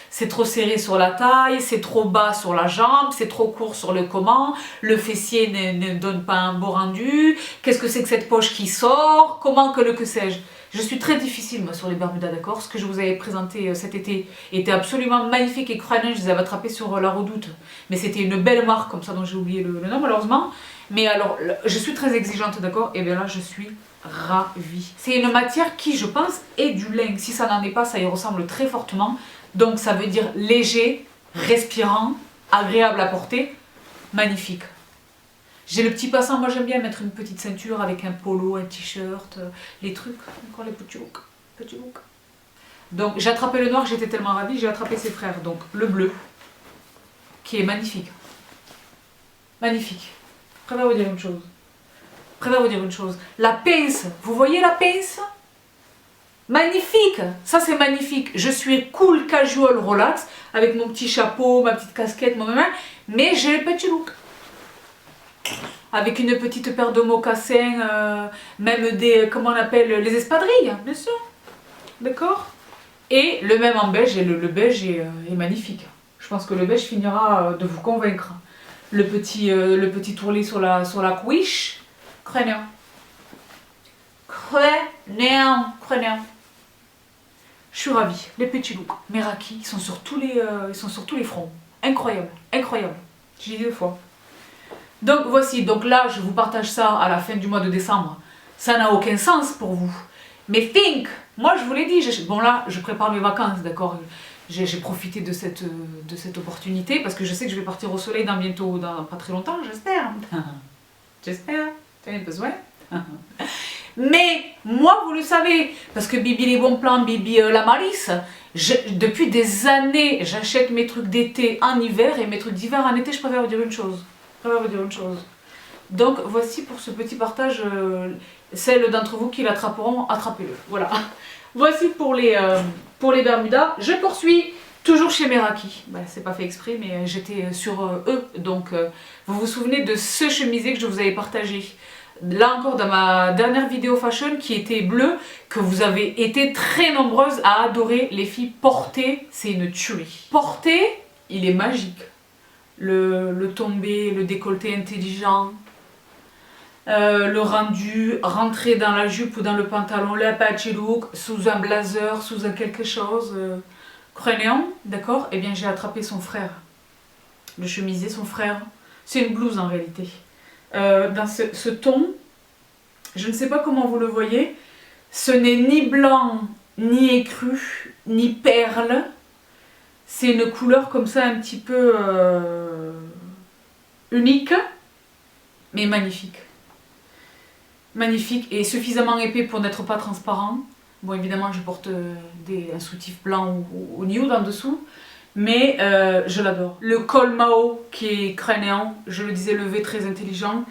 S1: C'est trop serré sur la taille, c'est trop bas sur la jambe, c'est trop court sur le comment, le fessier ne donne pas un beau rendu, qu'est-ce que c'est que cette poche qui sort, comment que sais-je. Je suis très difficile moi sur les Bermudas, d'accord? Ce que je vous avais présenté cet été était absolument magnifique et crânien, je les avais attrapés sur la Redoute. Mais c'était une belle marque comme ça dont j'ai oublié le nom malheureusement. Mais alors, je suis très exigeante, d'accord? Et bien là, je suis ravie. C'est une matière qui, je pense, est du lin. Si ça n'en est pas, ça y ressemble très fortement. Donc ça veut dire léger, respirant, agréable à porter, magnifique. J'ai le petit passant, moi j'aime bien mettre une petite ceinture avec un polo, un t-shirt, les trucs, encore les petits looks, petits looks. Donc j'ai attrapé le noir, j'étais tellement ravie, j'ai attrapé ses frères. Donc le bleu, qui est magnifique. Magnifique. Je préfère vous dire une chose. Je préfère vous dire une chose. La pince, vous voyez la pince? Magnifique, ça c'est magnifique. Je suis cool, casual, relax, avec mon petit chapeau, ma petite casquette, mais j'ai le petit look. Avec une petite paire de mocassins, même des, comment on appelle, les espadrilles, bien sûr. D'accord? Et le même en beige, et le beige est magnifique. Je pense que le beige finira de vous convaincre. Le petit tourlis sur la couiche, crânien. Crânien, crânien. Je suis ravie, les petits looks, Meraki, ils sont sur tous les fronts. Incroyable, incroyable. J'ai dit deux fois. Donc voici, donc là je vous partage ça à la fin du mois de décembre. Ça n'a aucun sens pour vous. Mais think, moi je vous l'ai dit, bon là je prépare mes vacances, d'accord. J'ai profité de cette opportunité parce que je sais que je vais partir au soleil dans pas très longtemps, j'espère. J'espère, tu as besoin. Mais moi, vous le savez, parce que Bibi les bons plans, Bibi la Malice, depuis des années, j'achète mes trucs d'été en hiver et mes trucs d'hiver en été, je préfère vous dire une chose. Donc voici pour ce petit partage, celles d'entre vous qui l'attraperont, attrapez-le. Voilà. Voici pour les Bermudas. Je poursuis toujours chez Meraki. Ben, c'est pas fait exprès, mais j'étais sur eux. Donc vous vous souvenez de ce chemisier que je vous avais partagé? Là encore dans ma dernière vidéo fashion qui était bleue, que vous avez été très nombreuses à adorer les filles. Porter, c'est une tuerie. Porter, il est magique. Le tombé, le décolleté intelligent, le rendu, rentrer dans la jupe ou dans le pantalon, le patchy look, sous un blazer, sous un quelque chose, crânien, d'accord? Eh bien j'ai attrapé son frère. Le chemisier, son frère. C'est une blouse en réalité. Dans ce ton, je ne sais pas comment vous le voyez, ce n'est ni blanc, ni écru, ni perle, c'est une couleur comme ça un petit peu unique, mais magnifique. Magnifique et suffisamment épais pour n'être pas transparent. Bon évidemment je porte un soutif blanc ou nude en dessous, mais je l'adore. Le col Mao qui est crânien, je le disais, levé très intelligent,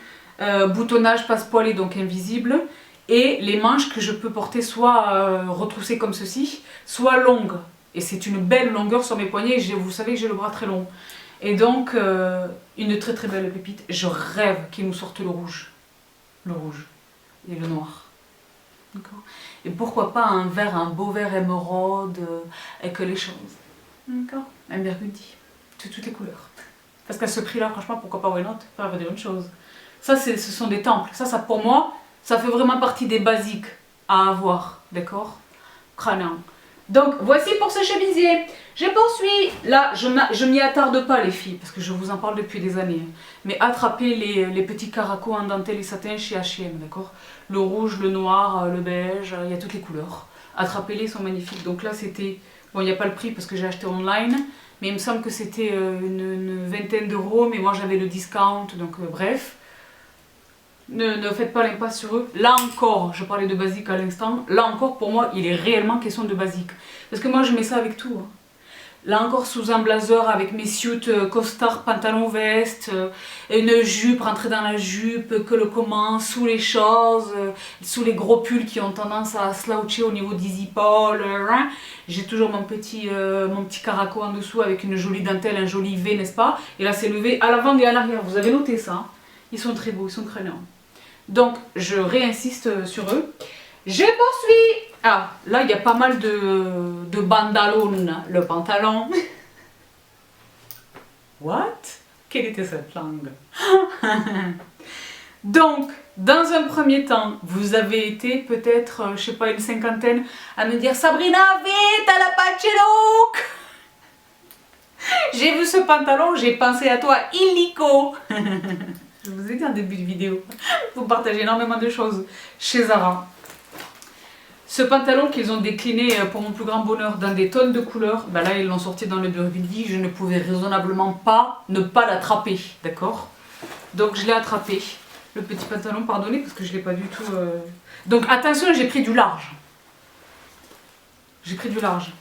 S1: boutonnage passe-poilé donc invisible, et les manches que je peux porter soit retroussées comme ceci, soit longues. Et c'est une belle longueur sur mes poignets, vous savez que j'ai le bras très long. Et donc une très très belle pépite. Je rêve qu'ils nous sortent le rouge. Le rouge et le noir. D'accord. Et pourquoi pas un beau vert émeraude avec les choses. D'accord. Un burgundy. Toutes les couleurs. Parce qu'à ce prix-là, franchement, pourquoi pas why not? Ça va dire une chose. Ça, ce sont des temples. Ça, pour moi, ça fait vraiment partie des basiques à avoir. D'accord? Crânien. Donc, voici pour ce chemisier. Je poursuis. Là, je m'y attarde pas, les filles, parce que je vous en parle depuis des années. Mais attrapez les petits caracos en dentelle et satin chez H&M, d'accord? Le rouge, le noir, le beige, il y a toutes les couleurs. Attrapez-les, ils sont magnifiques. Donc là, c'était... Bon, il n'y a pas le prix parce que j'ai acheté online. Mais il me semble que c'était une vingtaine d'euros. Mais moi, j'avais le discount. Donc bref. Ne faites pas l'impasse sur eux. Là encore, je parlais de basique à l'instant. Là encore, pour moi, il est réellement question de basique. Parce que moi, je mets ça avec tout. Hein. Là encore, sous un blazer avec mes suits costard, pantalon, veste, une jupe, rentrer dans la jupe, que le comment, sous les choses, sous les gros pulls qui ont tendance à sloucher au niveau des épaules. J'ai toujours mon petit caraco en dessous avec une jolie dentelle, un joli V, n'est-ce pas? Et là, c'est le V à l'avant et à l'arrière. Vous avez noté ça, hein? Ils sont très beaux, ils sont crânants. Donc, je réinsiste sur eux. Je poursuis. Ah, là, il y a pas mal de bandalones, le pantalon. What? Quelle était cette langue? Donc, dans un premier temps, vous avez été peut-être, je sais pas, une cinquantaine à me dire Sabrina, vite, à la Pachelouk. J'ai vu ce pantalon, j'ai pensé à toi, illico. Je vous ai dit en début de vidéo, vous partagez énormément de choses chez Zara. Ce pantalon qu'ils ont décliné pour mon plus grand bonheur dans des tonnes de couleurs, ben là ils l'ont sorti dans le burgundy, je ne pouvais raisonnablement pas ne pas l'attraper, d'accord? Donc je l'ai attrapé, le petit pantalon, pardonnez parce que je ne l'ai pas du tout... Donc attention, j'ai pris du large. J'ai pris du large.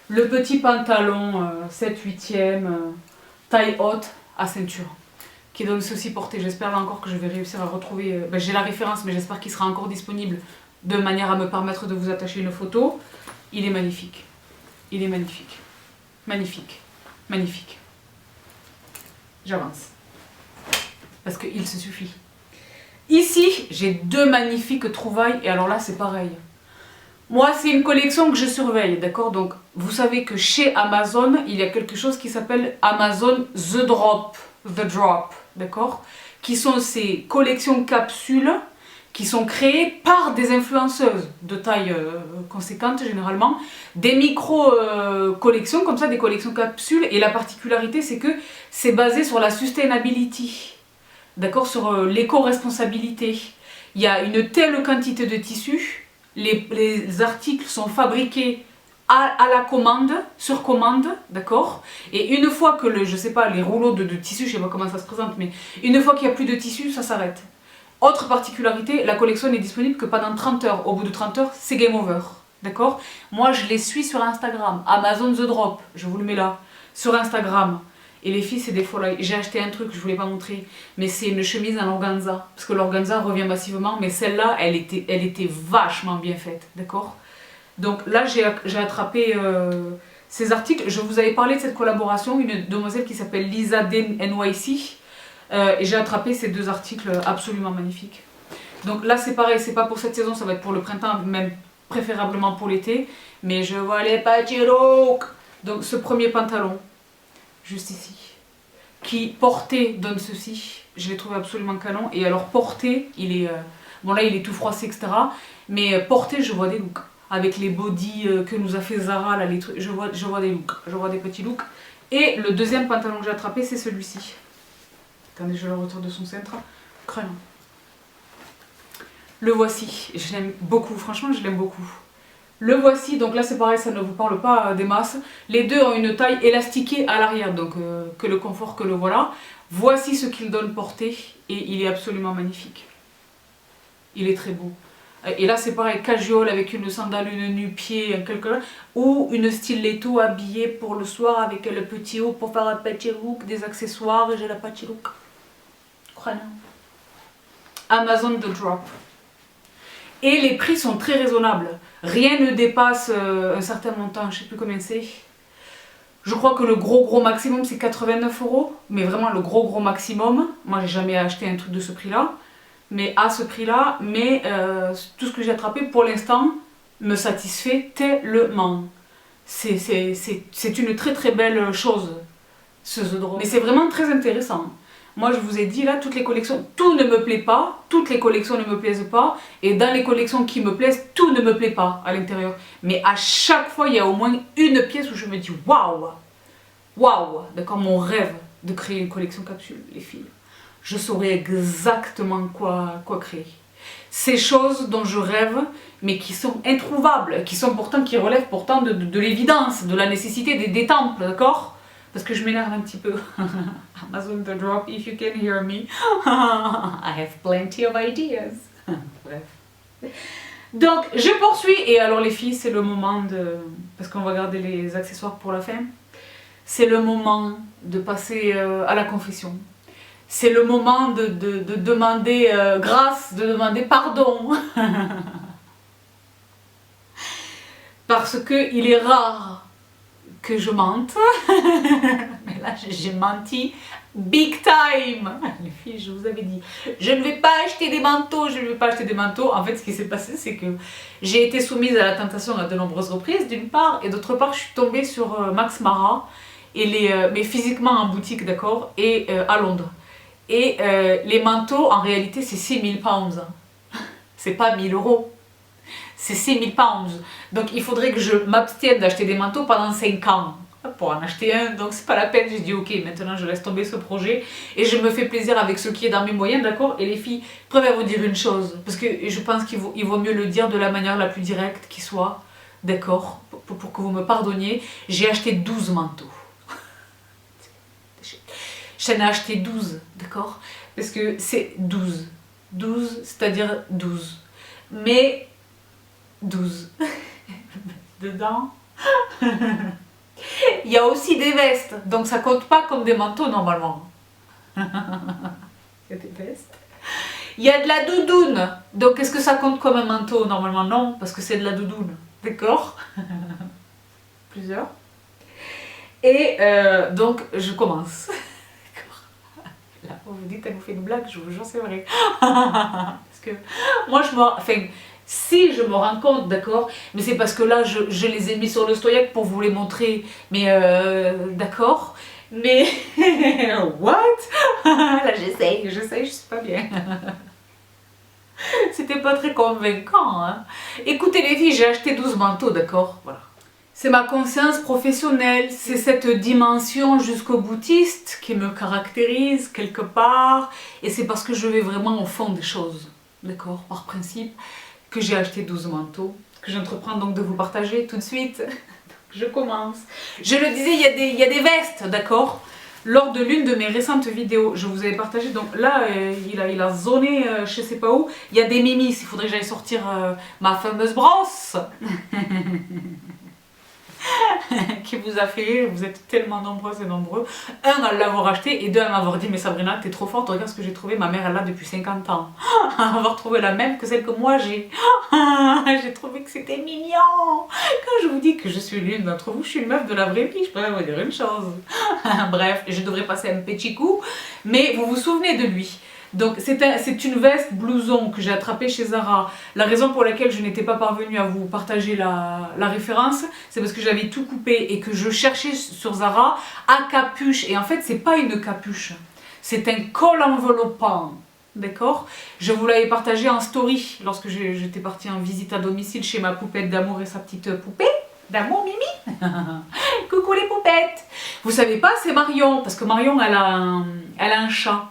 S1: Le petit pantalon 7/8e, taille haute à ceinture, qui donne ceci porté. J'espère là encore que je vais réussir à retrouver... Ben, j'ai la référence mais j'espère qu'il sera encore disponible de manière à me permettre de vous attacher une photo. Il est magnifique. Il est magnifique. Magnifique. Magnifique. J'avance. Parce qu'il se suffit. Ici, j'ai deux magnifiques trouvailles. Et alors là, c'est pareil. Moi, c'est une collection que je surveille, d'accord? Donc, vous savez que chez Amazon, il y a quelque chose qui s'appelle Amazon The Drop. The Drop, d'accord? Qui sont ces collections capsules qui sont créées par des influenceuses de taille conséquente généralement, des micro-collections, comme ça, des collections capsules, et la particularité c'est que c'est basé sur la sustainability, d'accord, sur l'éco-responsabilité. Il y a une telle quantité de tissus, les articles sont fabriqués à la commande, sur commande, d'accord, et une fois que je sais pas, les rouleaux de tissu, je sais pas comment ça se présente, mais une fois qu'il n'y a plus de tissu, ça s'arrête. Autre particularité, la collection n'est disponible que pendant 30 heures. Au bout de 30 heures, c'est game over. D'accord? Moi, je les suis sur Instagram. Amazon The Drop, je vous le mets là. Sur Instagram. Et les filles, c'est des folles. J'ai acheté un truc, je ne vous l'ai pas montré. Mais c'est une chemise en organza. Parce que l'organza revient massivement. Mais celle-là, elle était vachement bien faite. D'accord? Donc là, j'ai attrapé ces articles. Je vous avais parlé de cette collaboration. Une demoiselle qui s'appelle Lisa Den NYC. Et j'ai attrapé ces deux articles absolument magnifiques. Donc là c'est pareil, c'est pas pour cette saison, ça va être pour le printemps, même préférablement pour l'été. Mais je vois les Pachelouk. Donc ce premier pantalon, juste ici, qui porté donne ceci, je l'ai trouvé absolument canon. Et alors porté, il est... bon là il est tout froissé, etc. Mais porté, je vois des looks. Avec les bodys que nous a fait Zara, là, les trucs, je vois des looks, je vois des petits looks. Et le deuxième pantalon que j'ai attrapé, c'est celui-ci. Attendez, je le retire de son centre. Crâne. Le voici. Je l'aime beaucoup. Franchement, je l'aime beaucoup. Le voici. Donc là, c'est pareil, ça ne vous parle pas des masses. Les deux ont une taille élastiquée à l'arrière. Donc, que le confort, que le voilà. Voici ce qu'il donne porté. Et il est absolument magnifique. Il est très beau. Et là, c'est pareil, casual avec une sandale, une nu-pied, ou une stiletto habillée pour le soir avec le petit haut pour faire la Pachelouk, des accessoires. Et j'ai la Pachelouk. Amazon The Drop. Et les prix sont très raisonnables. Rien ne dépasse un certain montant, je ne sais plus combien c'est. Je crois que le gros maximum c'est 89 €. Mais vraiment le gros maximum. Moi j'ai jamais acheté un truc de ce prix là. Mais à ce prix là. Mais tout ce que j'ai attrapé pour l'instant me satisfait tellement. C'est une très belle chose, ce The Drop. Mais c'est vraiment très intéressant. Moi je vous ai dit là, toutes les collections, tout ne me plaît pas, toutes les collections ne me plaisent pas, et dans les collections qui me plaisent, tout ne me plaît pas à l'intérieur. Mais à chaque fois, il y a au moins une pièce où je me dis waouh, waouh, d'accord, mon rêve de créer une collection capsule, les filles. Je saurais exactement quoi créer. Ces choses dont je rêve, mais qui sont introuvables, qui relèvent pourtant de l'évidence, de la nécessité des temples, d'accord? Parce que je m'énerve un petit peu. Amazon the drop, if you can hear me. I have plenty of ideas. Bref. Donc, je poursuis. Et alors les filles, c'est le moment de... Parce qu'on va garder les accessoires pour la fin. C'est le moment de passer à la confession. C'est le moment de demander grâce, de demander pardon. Parce que il est rare que je mente. Mais là, j'ai menti big time. Les filles, je vous avais dit, je ne vais pas acheter des manteaux, je ne vais pas acheter des manteaux. En fait, ce qui s'est passé, c'est que j'ai été soumise à la tentation à de nombreuses reprises, d'une part, et d'autre part, je suis tombée sur Max Mara, et mais physiquement en boutique, d'accord, et à Londres. Et les manteaux, en réalité, c'est 6000 pounds. C'est pas 1000 euros. C'est 6000 pounds. Donc il faudrait que je m'abstienne d'acheter des manteaux pendant 5 ans pour en acheter un. Donc c'est pas la peine. J'ai dit ok, maintenant je laisse tomber ce projet et je me fais plaisir avec ce qui est dans mes moyens, d'accord? Et les filles, je préfère vous dire une chose, parce que je pense qu'il vaut mieux le dire de la manière la plus directe qui soit, d'accord? Pour que vous me pardonniez, j'ai acheté 12 manteaux. J'en ai acheté 12, d'accord? Parce que c'est 12. 12, c'est-à-dire 12. Mais 12. Dedans, il y a aussi des vestes. Donc ça compte pas comme des manteaux normalement. Il y a des vestes. Il y a de la doudoune. Donc est-ce que ça compte comme un manteau? Normalement non, parce que c'est de la doudoune. D'accord? Plusieurs. Et donc je commence. Là, vous vous dites, elle nous fait une blague, je vous jure, c'est vrai. Parce que moi, si je me rends compte, d'accord, mais c'est parce que là, je les ai mis sur le stoyac pour vous les montrer. Mais, d'accord. Mais, what? Là, j'essaye, je sais pas bien. C'était pas très convaincant, hein. Écoutez les filles, j'ai acheté 12 manteaux, d'accord? Voilà. C'est ma conscience professionnelle, c'est cette dimension jusqu'au boutiste qui me caractérise quelque part, et c'est parce que je vais vraiment au fond des choses, d'accord, par principe, que j'ai acheté 12 manteaux, que j'entreprends donc de vous partager tout de suite. Je commence. Je le disais, il y a des vestes, d'accord. Lors de l'une de mes récentes vidéos, je vous avais partagé, donc là, il a zoné je sais pas où, il y a des mimis, il faudrait que j'aille sortir ma fameuse brosse. Qui vous a fait rire, vous êtes tellement nombreuses et nombreux. Un à l'avoir acheté et deux à m'avoir dit mais Sabrina t'es trop forte, regarde ce que j'ai trouvé, ma mère elle l'a depuis 50 ans. À avoir trouvé la même que celle que moi j'ai. J'ai trouvé que c'était mignon. Quand je vous dis que je suis l'une d'entre vous, je suis une meuf de la vraie vie, je peux vous dire une chose. Bref, je devrais passer un petit coup, mais vous vous souvenez de lui. Donc c'est une veste blouson que j'ai attrapée chez Zara. La raison pour laquelle je n'étais pas parvenue à vous partager la référence, c'est parce que j'avais tout coupé et que je cherchais sur Zara à capuche. Et en fait, c'est pas une capuche, c'est un col enveloppant. D'accord? Je vous l'avais partagé en story lorsque j'étais partie en visite à domicile chez ma poupette d'amour et sa petite poupée d'amour Mimi. Coucou les poupettes. Vous savez pas, c'est Marion, parce que Marion elle a un chat.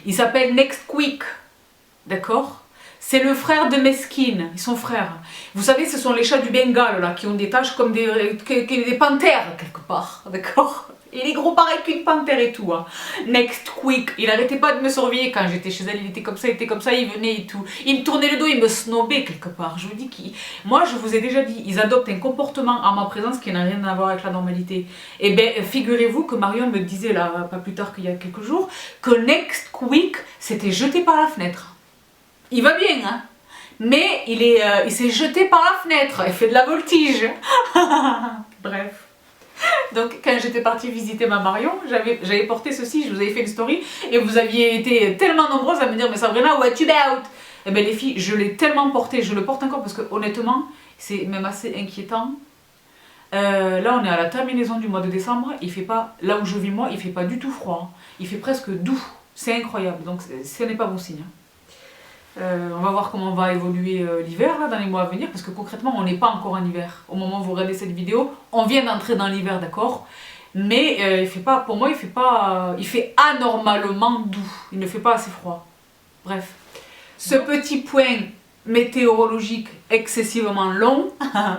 S1: Il s'appelle Next Quick, d'accord? C'est le frère de Meskin, ils sont frères. Vous savez, ce sont les chats du Bengale, là, qui ont des taches comme des panthères, quelque part, d'accord? Il est gros pareil qu'une panthère et tout, hein. Next Quick, il arrêtait pas de me surveiller quand j'étais chez elle, il était comme ça, il venait et tout. Il me tournait le dos, il me snobait quelque part. Je vous dis moi je vous ai déjà dit, ils adoptent un comportement en ma présence qui n'a rien à voir avec la normalité. Et bien, figurez-vous que Marion me disait, là, pas plus tard qu'il y a quelques jours, que Next Quick s'était jeté par la fenêtre. Il va bien, hein? Mais il s'est jeté par la fenêtre, il fait de la voltige. Bref. Donc quand j'étais partie visiter ma Marion, j'avais porté ceci, je vous avais fait une story et vous aviez été tellement nombreuses à me dire mais Sabrina, what you about? Et bien les filles, je l'ai tellement porté, je le porte encore parce que honnêtement, c'est même assez inquiétant. Là on est à la terminaison du mois de décembre, il fait pas, là où je vis moi, il fait pas du tout froid, il fait presque doux, c'est incroyable, donc ce n'est pas bon signe. On va voir comment va évoluer l'hiver dans les mois à venir parce que concrètement on n'est pas encore en hiver. Au moment où vous regardez cette vidéo, on vient d'entrer dans l'hiver, d'accord? Mais il fait pas, pour moi il fait anormalement doux, il ne fait pas assez froid. Bref, ce petit point météorologique excessivement long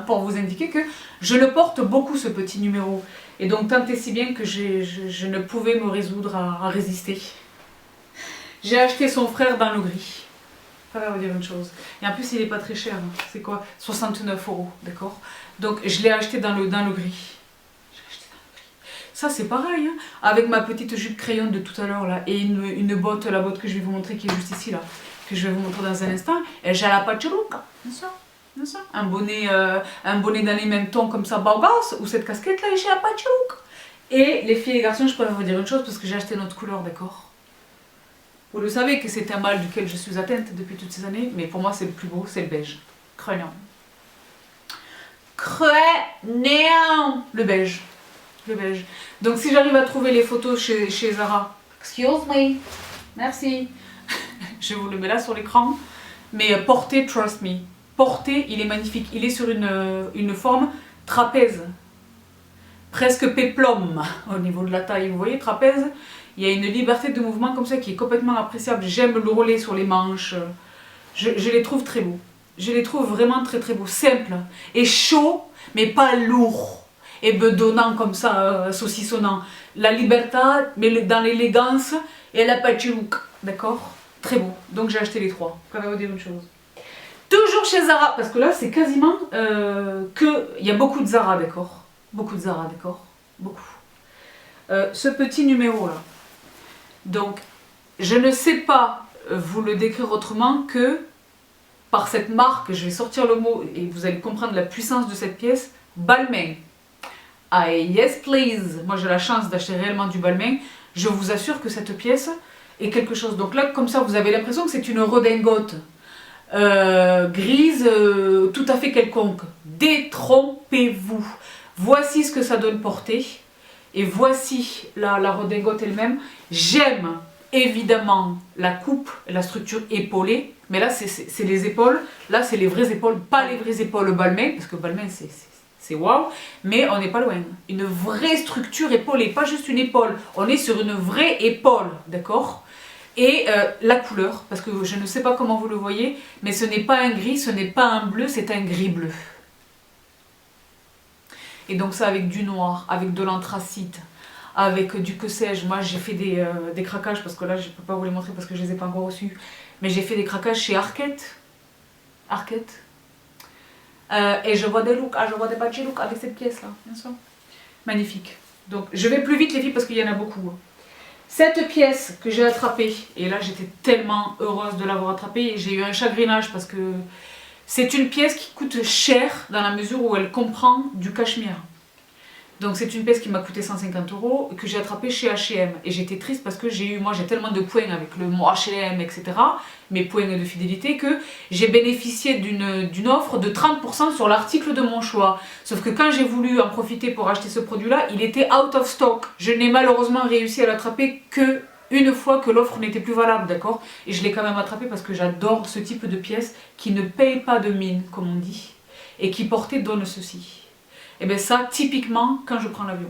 S1: pour vous indiquer que je le porte beaucoup ce petit numéro. Et donc tant et si bien que je ne pouvais me résoudre à résister. J'ai acheté son frère dans le gris. Ça va vous dire une chose. Et en plus il n'est pas très cher. Hein. C'est quoi? 69 €, d'accord? Donc je l'ai acheté dans le gris. Ça c'est pareil, hein, avec ma petite jupe crayon de tout à l'heure là, et une botte, la botte que je vais vous montrer qui est juste ici là, que je vais vous montrer dans un instant, et j'ai la pachuruka, bien sûr, un bonnet dans les mêmes tons comme ça, bagasse, ou cette casquette là, et j'ai la pachuruka. Et les filles et les garçons, je peux vous dire une chose, parce que j'ai acheté une autre couleur, d'accord? Vous le savez que c'est un mal duquel je suis atteinte depuis toutes ces années, mais pour moi c'est le plus beau, c'est le beige. Crayon. Le beige. Le beige. Donc si j'arrive à trouver les photos chez Zara, excuse me, merci, je vous le mets là sur l'écran, mais porté, trust me, porté, il est magnifique, il est sur une forme trapèze, presque péplum au niveau de la taille, vous voyez, trapèze, il y a une liberté de mouvement comme ça qui est complètement appréciable, j'aime le relais sur les manches, je les trouve très beaux, je les trouve vraiment très très beaux, simple et chaud, mais pas lourd. Et bedonnant comme ça, saucissonnant. La liberté, mais dans l'élégance et la pachuruc, d'accord? Très beau. Donc j'ai acheté les trois. Quand même vous dire une chose. Toujours chez Zara, parce que là c'est quasiment il y a beaucoup de Zara, d'accord? Beaucoup de Zara, d'accord? Beaucoup. Ce petit numéro là. Donc je ne sais pas vous le décrire autrement que par cette marque, je vais sortir le mot et vous allez comprendre la puissance de cette pièce, Balmain. Ah yes please, moi j'ai la chance d'acheter réellement du Balmain, je vous assure que cette pièce est quelque chose. Donc là comme ça vous avez l'impression que c'est une redingote grise tout à fait quelconque. Détrompez-vous. Voici ce que ça donne portée et voici la redingote elle-même. J'aime évidemment la coupe, la structure épaulée, mais là c'est les épaules, là c'est les vraies épaules, pas les vraies épaules Balmain, parce que Balmain c'est waouh, mais on n'est pas loin. Une vraie structure épaulée, pas juste une épaule. On est sur une vraie épaule, d'accord? Et la couleur, parce que je ne sais pas comment vous le voyez, mais ce n'est pas un gris, ce n'est pas un bleu, c'est un gris bleu. Et donc ça avec du noir, avec de l'anthracite, avec du que sais-je. Moi j'ai fait des craquages, parce que là je ne peux pas vous les montrer parce que je ne les ai pas encore reçus, mais j'ai fait des craquages chez Arquette. Arquette. Et je vois des looks, je vois des patchy looks avec cette pièce là, bien sûr. Magnifique. Donc je vais plus vite les filles parce qu'il y en a beaucoup. Cette pièce que j'ai attrapée, et là j'étais tellement heureuse de l'avoir attrapée, et j'ai eu un chagrinage parce que c'est une pièce qui coûte cher dans la mesure où elle comprend du cachemire. Donc c'est une pièce qui m'a coûté 150 € que j'ai attrapée chez H&M. Et j'étais triste parce que j'ai tellement de points avec le mot H&M, etc. Mes points de fidélité que j'ai bénéficié d'une offre de 30% sur l'article de mon choix. Sauf que quand j'ai voulu en profiter pour acheter ce produit-là, il était out of stock. Je n'ai malheureusement réussi à l'attraper que une fois que l'offre n'était plus valable, d'accord? Et je l'ai quand même attrapé parce que j'adore ce type de pièces qui ne payent pas de mine, comme on dit, et qui portée donne ceci. Et bien ça, typiquement, quand je prends l'avion,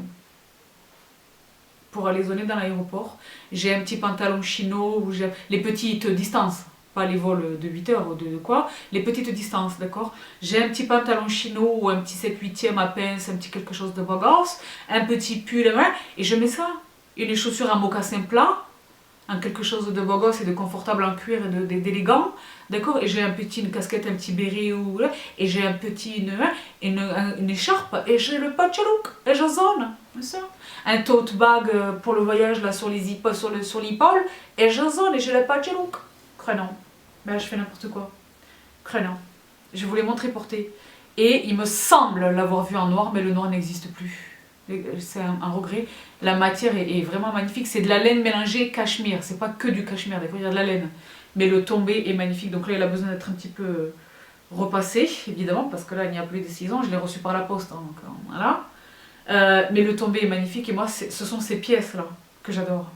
S1: pour aller zoner dans l'aéroport, j'ai un petit pantalon chino, ou j'ai les petites distances, pas les vols de 8 heures ou de quoi, les petites distances, d'accord? J'ai un petit pantalon chino ou un petit 7/8e à pince, un petit quelque chose de bagasse, un petit pull, et je mets ça. Et les chaussures en mocassin plat, en quelque chose de beau gosse et de confortable en cuir et d'élégant, d'accord? Et j'ai une casquette, un petit béret, et j'ai un petit, une écharpe, et j'ai le patchalouk, et je zone, ça. Un tote bag pour le voyage, là, sur l'épaule, et je zone, et j'ai le patchalouk. Crénon. Ben, je fais n'importe quoi. Crénon. Je vous l'ai montré porter. Et il me semble l'avoir vu en noir, mais le noir n'existe plus. C'est un regret. La matière est vraiment magnifique. C'est de la laine mélangée cachemire. C'est pas que du cachemire, d'accord, il y a de la laine. Mais le tombé est magnifique. Donc là, il a besoin d'être un petit peu repassé, évidemment, parce que là, il n'y a plus de 6 ans. Je l'ai reçu par la poste. Hein, donc, voilà. Mais le tombé est magnifique. Et moi, ce sont ces pièces-là que j'adore.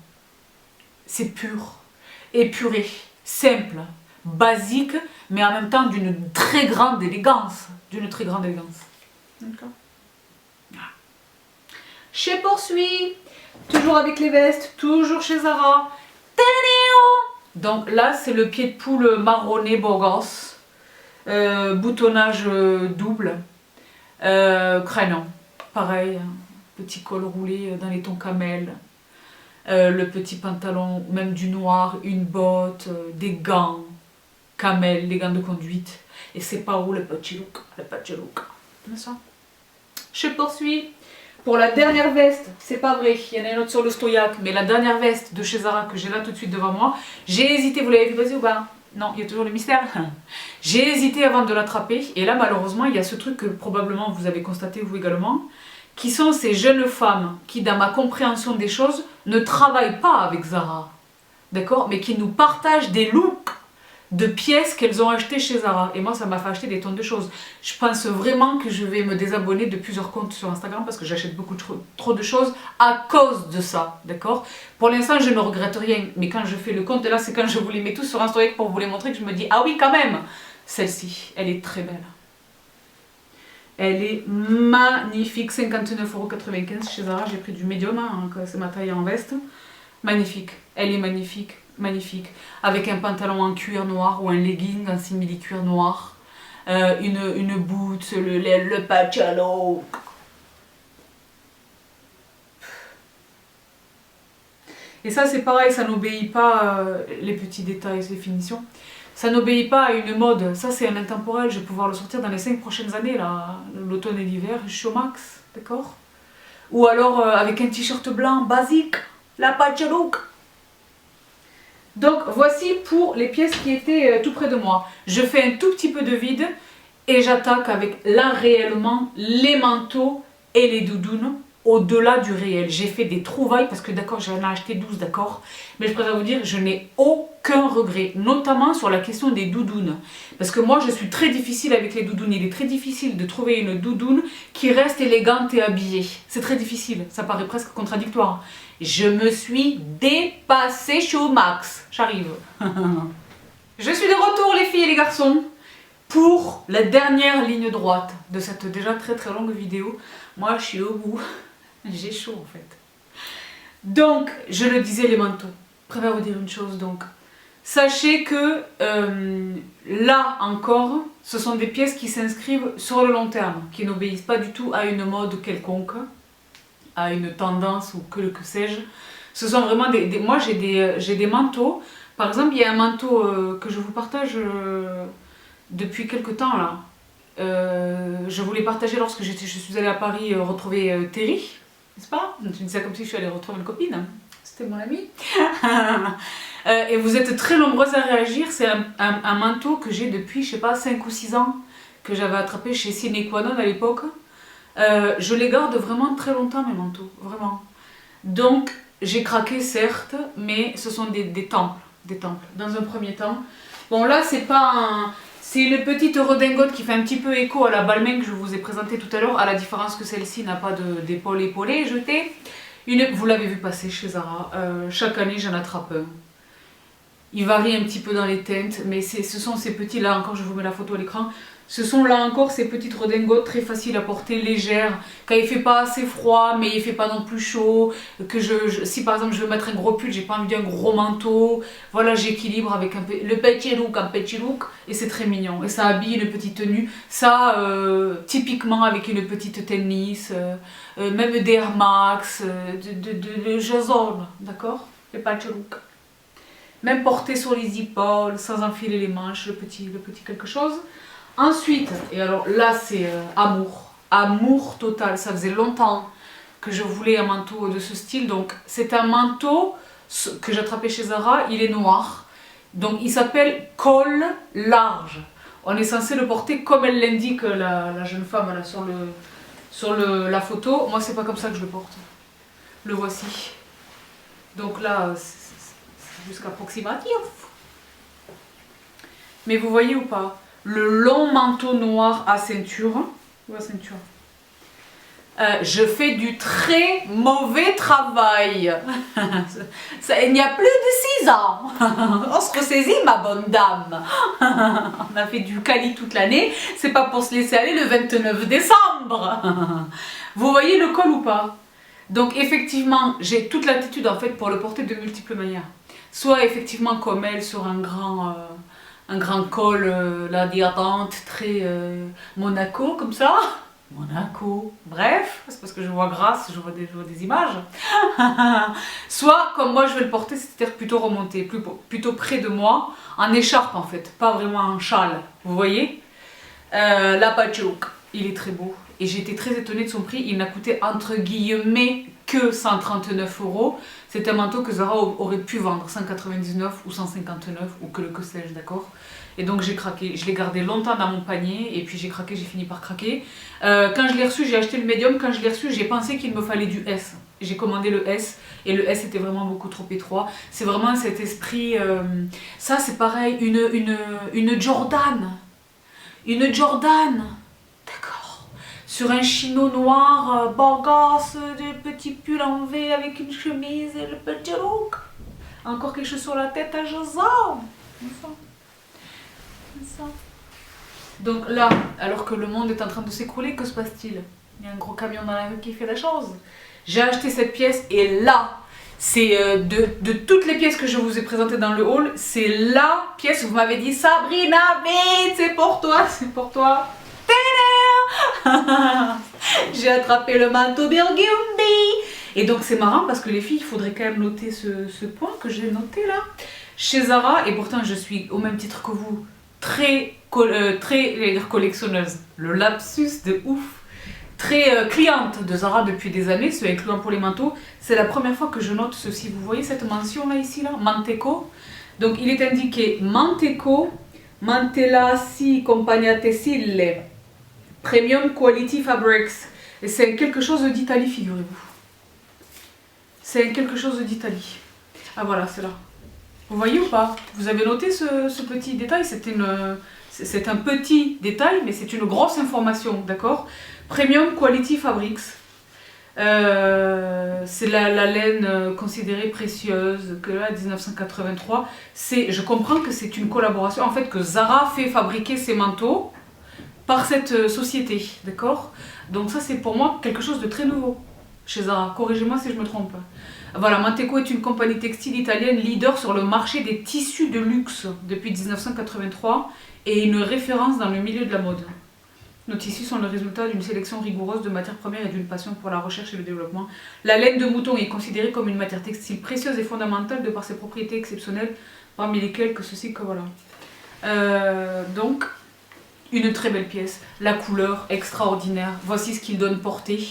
S1: C'est pur, épuré, simple, basique, mais en même temps d'une très grande élégance. D'une très grande élégance. D'accord. Je poursuis, toujours avec les vestes, toujours chez Zara. Donc là, c'est le pied de poule marronné beau gosse. Boutonnage double. Crayon. Pareil, hein, petit col roulé dans les tons camel. Le petit pantalon, même du noir, une botte, des gants. Camel, les gants de conduite. Et c'est pas où le petit look. Le petit look. Ça. Je poursuis. Pour la dernière veste, c'est pas vrai, il y en a une autre sur le Stoyak, mais la dernière veste de chez Zara que j'ai là tout de suite devant moi, j'ai hésité, vous l'avez vu passer ou pas? Non, il y a toujours le mystère. J'ai hésité avant de l'attraper, et là malheureusement il y a ce truc que probablement vous avez constaté vous également, qui sont ces jeunes femmes qui dans ma compréhension des choses ne travaillent pas avec Zara, d'accord, mais qui nous partagent des looks de pièces qu'elles ont achetées chez Zara. Et moi, ça m'a fait acheter des tonnes de choses. Je pense vraiment que je vais me désabonner de plusieurs comptes sur Instagram parce que j'achète beaucoup trop de choses à cause de ça, d'accord? Pour l'instant, je ne regrette rien. Mais quand je fais le compte, là, c'est quand je vous les mets tous sur Instagram pour vous les montrer que je me dis, ah oui, quand même, celle-ci, elle est très belle. Elle est magnifique, 59,95 € chez Zara. J'ai pris du médium, hein, c'est ma taille en veste. Magnifique, elle est magnifique. Magnifique, avec un pantalon en cuir noir ou un legging en simili-cuir noir, une boot, le pachalo. Et ça c'est pareil, ça n'obéit pas, les petits détails, les finitions, ça n'obéit pas à une mode, ça c'est un intemporel, je vais pouvoir le sortir dans les 5 prochaines années, l'automne et l'hiver, je suis au max, d'accord? Ou alors avec un t-shirt blanc basique, la pachalo. Donc voici pour les pièces qui étaient tout près de moi. Je fais un tout petit peu de vide et j'attaque avec là réellement les manteaux et les doudounes au-delà du réel. J'ai fait des trouvailles parce que d'accord j'en ai acheté 12 d'accord, mais je préfère vous dire je n'ai aucun regret, notamment sur la question des doudounes. Parce que moi je suis très difficile avec les doudounes, il est très difficile de trouver une doudoune qui reste élégante et habillée. C'est très difficile, ça paraît presque contradictoire. Je me suis dépassée chez Max. J'arrive. Je suis de retour les filles et les garçons pour la dernière ligne droite de cette déjà très très longue vidéo. Moi je suis au bout. J'ai chaud en fait. Donc, je le disais les manteaux. Je préfère vous dire une chose donc. Sachez que là encore, ce sont des pièces qui s'inscrivent sur le long terme, qui n'obéissent pas du tout à une mode quelconque, à une tendance ou que sais-je. Ce sont vraiment moi j'ai des manteaux. Par exemple, il y a un manteau que je vous partage depuis quelque temps là. Je voulais partager lorsque je suis allée à Paris retrouver Terry, n'est-ce pas? Tu dis ça comme si je suis allée retrouver une copine. C'était mon amie. Et vous êtes très nombreuses à réagir. C'est un manteau que j'ai depuis, je sais pas, 5 ou 6 ans, que j'avais attrapé chez Sine Qua Non à l'époque. Je les garde vraiment très longtemps mes manteaux, vraiment. Donc j'ai craqué certes, mais ce sont des temples, dans un premier temps. Bon là c'est pas un... C'est une petite redingote qui fait un petit peu écho à la Balmain que je vous ai présentée tout à l'heure, à la différence que celle-ci n'a pas d'épaule épaulée jetée. Vous l'avez vu passer chez Zara, chaque année j'en attrape un. Il varie un petit peu dans les teintes, mais ce sont ces petits, là encore je vous mets la photo à l'écran, ce sont là encore ces petites redingotes très faciles à porter, légères, quand il fait pas assez froid, mais il fait pas non plus chaud, que si par exemple je veux mettre un gros pull, j'ai pas envie d'un gros manteau, voilà j'équilibre avec le petit look, et c'est très mignon, et ça habille une petite tenue, ça typiquement avec une petite tennis, même des Air Max, de Jason, d'accord, le petit look. Même porté sur les épaules, sans enfiler les manches, le petit quelque chose. Ensuite, et alors là c'est amour total, ça faisait longtemps que je voulais un manteau de ce style, donc c'est un manteau que j'attrapais chez Zara, il est noir, donc il s'appelle col large. On est censé le porter comme elle l'indique la jeune femme là, sur la photo, moi c'est pas comme ça que je le porte, le voici. Donc là c'est juste approximatif. Mais vous voyez ou pas? Le long manteau noir à ceinture. Où la ceinture? Je fais du très mauvais travail. Il n'y a plus de 6 ans. On se ressaisit ma bonne dame. On a fait du Cali toute l'année. C'est pas pour se laisser aller le 29 décembre. Vous voyez le col ou pas? Donc effectivement, j'ai toute l'attitude en fait pour le porter de multiples manières. soit effectivement comme elle sur un grand col, là, diatrante, très Monaco, comme ça. Monaco, bref, c'est parce que je vois Grasse, je vois des images. Soit comme moi je vais le porter, c'est-à-dire plutôt remonté, plutôt près de moi, en écharpe en fait, pas vraiment en châle, vous voyez. La Pachouk, il est très beau. Et j'ai été très étonnée de son prix, il n'a coûté entre guillemets que 139 €. C'est un manteau que Zara aurait pu vendre 199 ou 159 ou que sais-je, d'accord. Et donc j'ai craqué, je l'ai gardé longtemps dans mon panier et puis j'ai craqué, j'ai fini par craquer. Quand je l'ai reçu, j'ai acheté le médium, quand je l'ai reçu, j'ai pensé qu'il me fallait du S. J'ai commandé le S et le S était vraiment beaucoup trop étroit. C'est vraiment cet esprit, ça c'est pareil, une Jordan. Une Jordan, d'accord, sur un chino noir, borgasse, des petits pulls en V avec une chemise et le petit look. Encore quelque chose sur la tête à Josam. Donc là, alors que le monde est en train de s'écrouler, que se passe-t-il? Il y a un gros camion dans la rue qui fait la chose. J'ai acheté cette pièce et là, c'est de toutes les pièces que je vous ai présentées dans le haul, c'est la pièce où vous m'avez dit Sabrina, vite, c'est pour toi, c'est pour toi. J'ai attrapé le manteau Burgundy. Et donc c'est marrant parce que les filles, il faudrait quand même noter ce point que j'ai noté là. Chez Zara, et pourtant je suis au même titre que vous, très collectionneuse, le lapsus de ouf. Très cliente de Zara depuis des années, ce incluant pour les manteaux. C'est la première fois que je note ceci. Vous voyez cette mention là, ici, là, Manteco. Donc il est indiqué Manteco, Mantella si Compagnia Tessile, Premium Quality Fabrics. Et c'est quelque chose d'Italie, figurez-vous. C'est quelque chose d'Italie. Ah voilà, c'est là. Vous voyez ou pas? Vous avez noté ce petit détail? C'est un petit détail, mais c'est une grosse information, d'accord? Premium Quality Fabrics. C'est la laine considérée précieuse, que là, 1983. Je comprends que c'est une collaboration, en fait, que Zara fait fabriquer ses manteaux par cette société, d'accord? Donc ça, c'est pour moi quelque chose de très nouveau chez Zara. Corrigez-moi si je me trompe. Voilà, Manteco est une compagnie textile italienne leader sur le marché des tissus de luxe depuis 1983 et une référence dans le milieu de la mode. Nos tissus sont le résultat d'une sélection rigoureuse de matières premières et d'une passion pour la recherche et le développement. La laine de mouton est considérée comme une matière textile précieuse et fondamentale de par ses propriétés exceptionnelles, parmi lesquelles que ceci que voilà. Donc, une très belle pièce. La couleur extraordinaire. Voici ce qu'il donne portée.